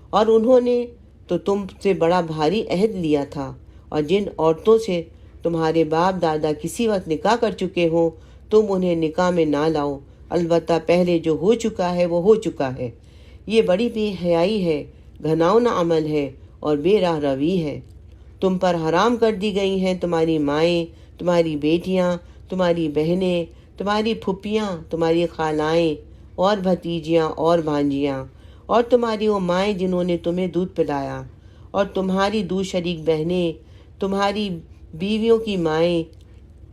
اور انہوں نے تو تم سے بڑا بھاری عہد لیا تھا، اور جن عورتوں سے تمہارے باپ دادا کسی وقت نکاح کر چکے ہوں تم انہیں نکاح میں نہ لاؤ، البتہ پہلے جو ہو چکا ہے وہ ہو چکا ہے۔ یہ بڑی بے حیائی ہے، گھناؤنا عمل ہے اور بے راہ روی ہے۔ تم پر حرام کر دی گئی ہیں تمہاری مائیں، تمہاری بیٹیاں، تمہاری بہنیں، تمہاری پھپھیاں، تمہاری خالائیں اور بھتیجیاں اور بھانجیاں، اور تمہاری وہ مائیں جنہوں نے تمہیں دودھ پلایا، اور تمہاری دو شریک بہنیں، تمہاری بیویوں کی مائیں،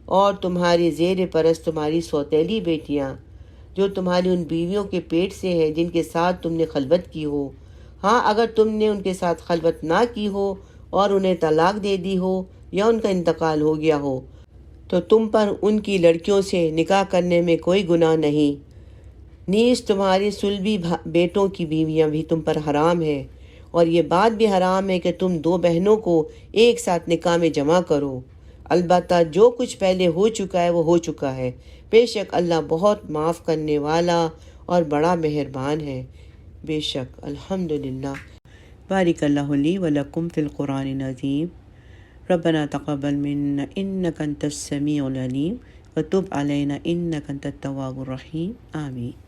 اور تمہارے زیر پرست تمہاری سوتیلی بیٹیاں جو تمہاری ان بیویوں کے پیٹ سے ہے جن کے ساتھ تم نے خلوت کی ہو۔ ہاں، اگر تم نے ان کے ساتھ خلوت نہ کی ہو اور انہیں طلاق دے دی ہو یا ان کا انتقال ہو گیا ہو تو تم پر ان کی لڑکیوں سے نکاح کرنے میں کوئی گناہ نہیں، نیز تمہارے صلبی بیٹوں کی بیویاں بھی تم پر حرام ہے، اور یہ بات بھی حرام ہے کہ تم دو بہنوں کو ایک ساتھ نکاح میں جمع کرو۔ البتہ جو کچھ پہلے ہو چکا ہے وہ ہو چکا ہے، بے شک اللہ بہت معاف کرنے والا اور بڑا مہربان ہے۔ بے شک الحمدللہ۔ بارک اللہ لی و لکم فی القرآن العظیم۔ ربنا تقبل منا انک انت السمیع العلیم وتب علینا انک انت التواب الرحیم۔ آمین۔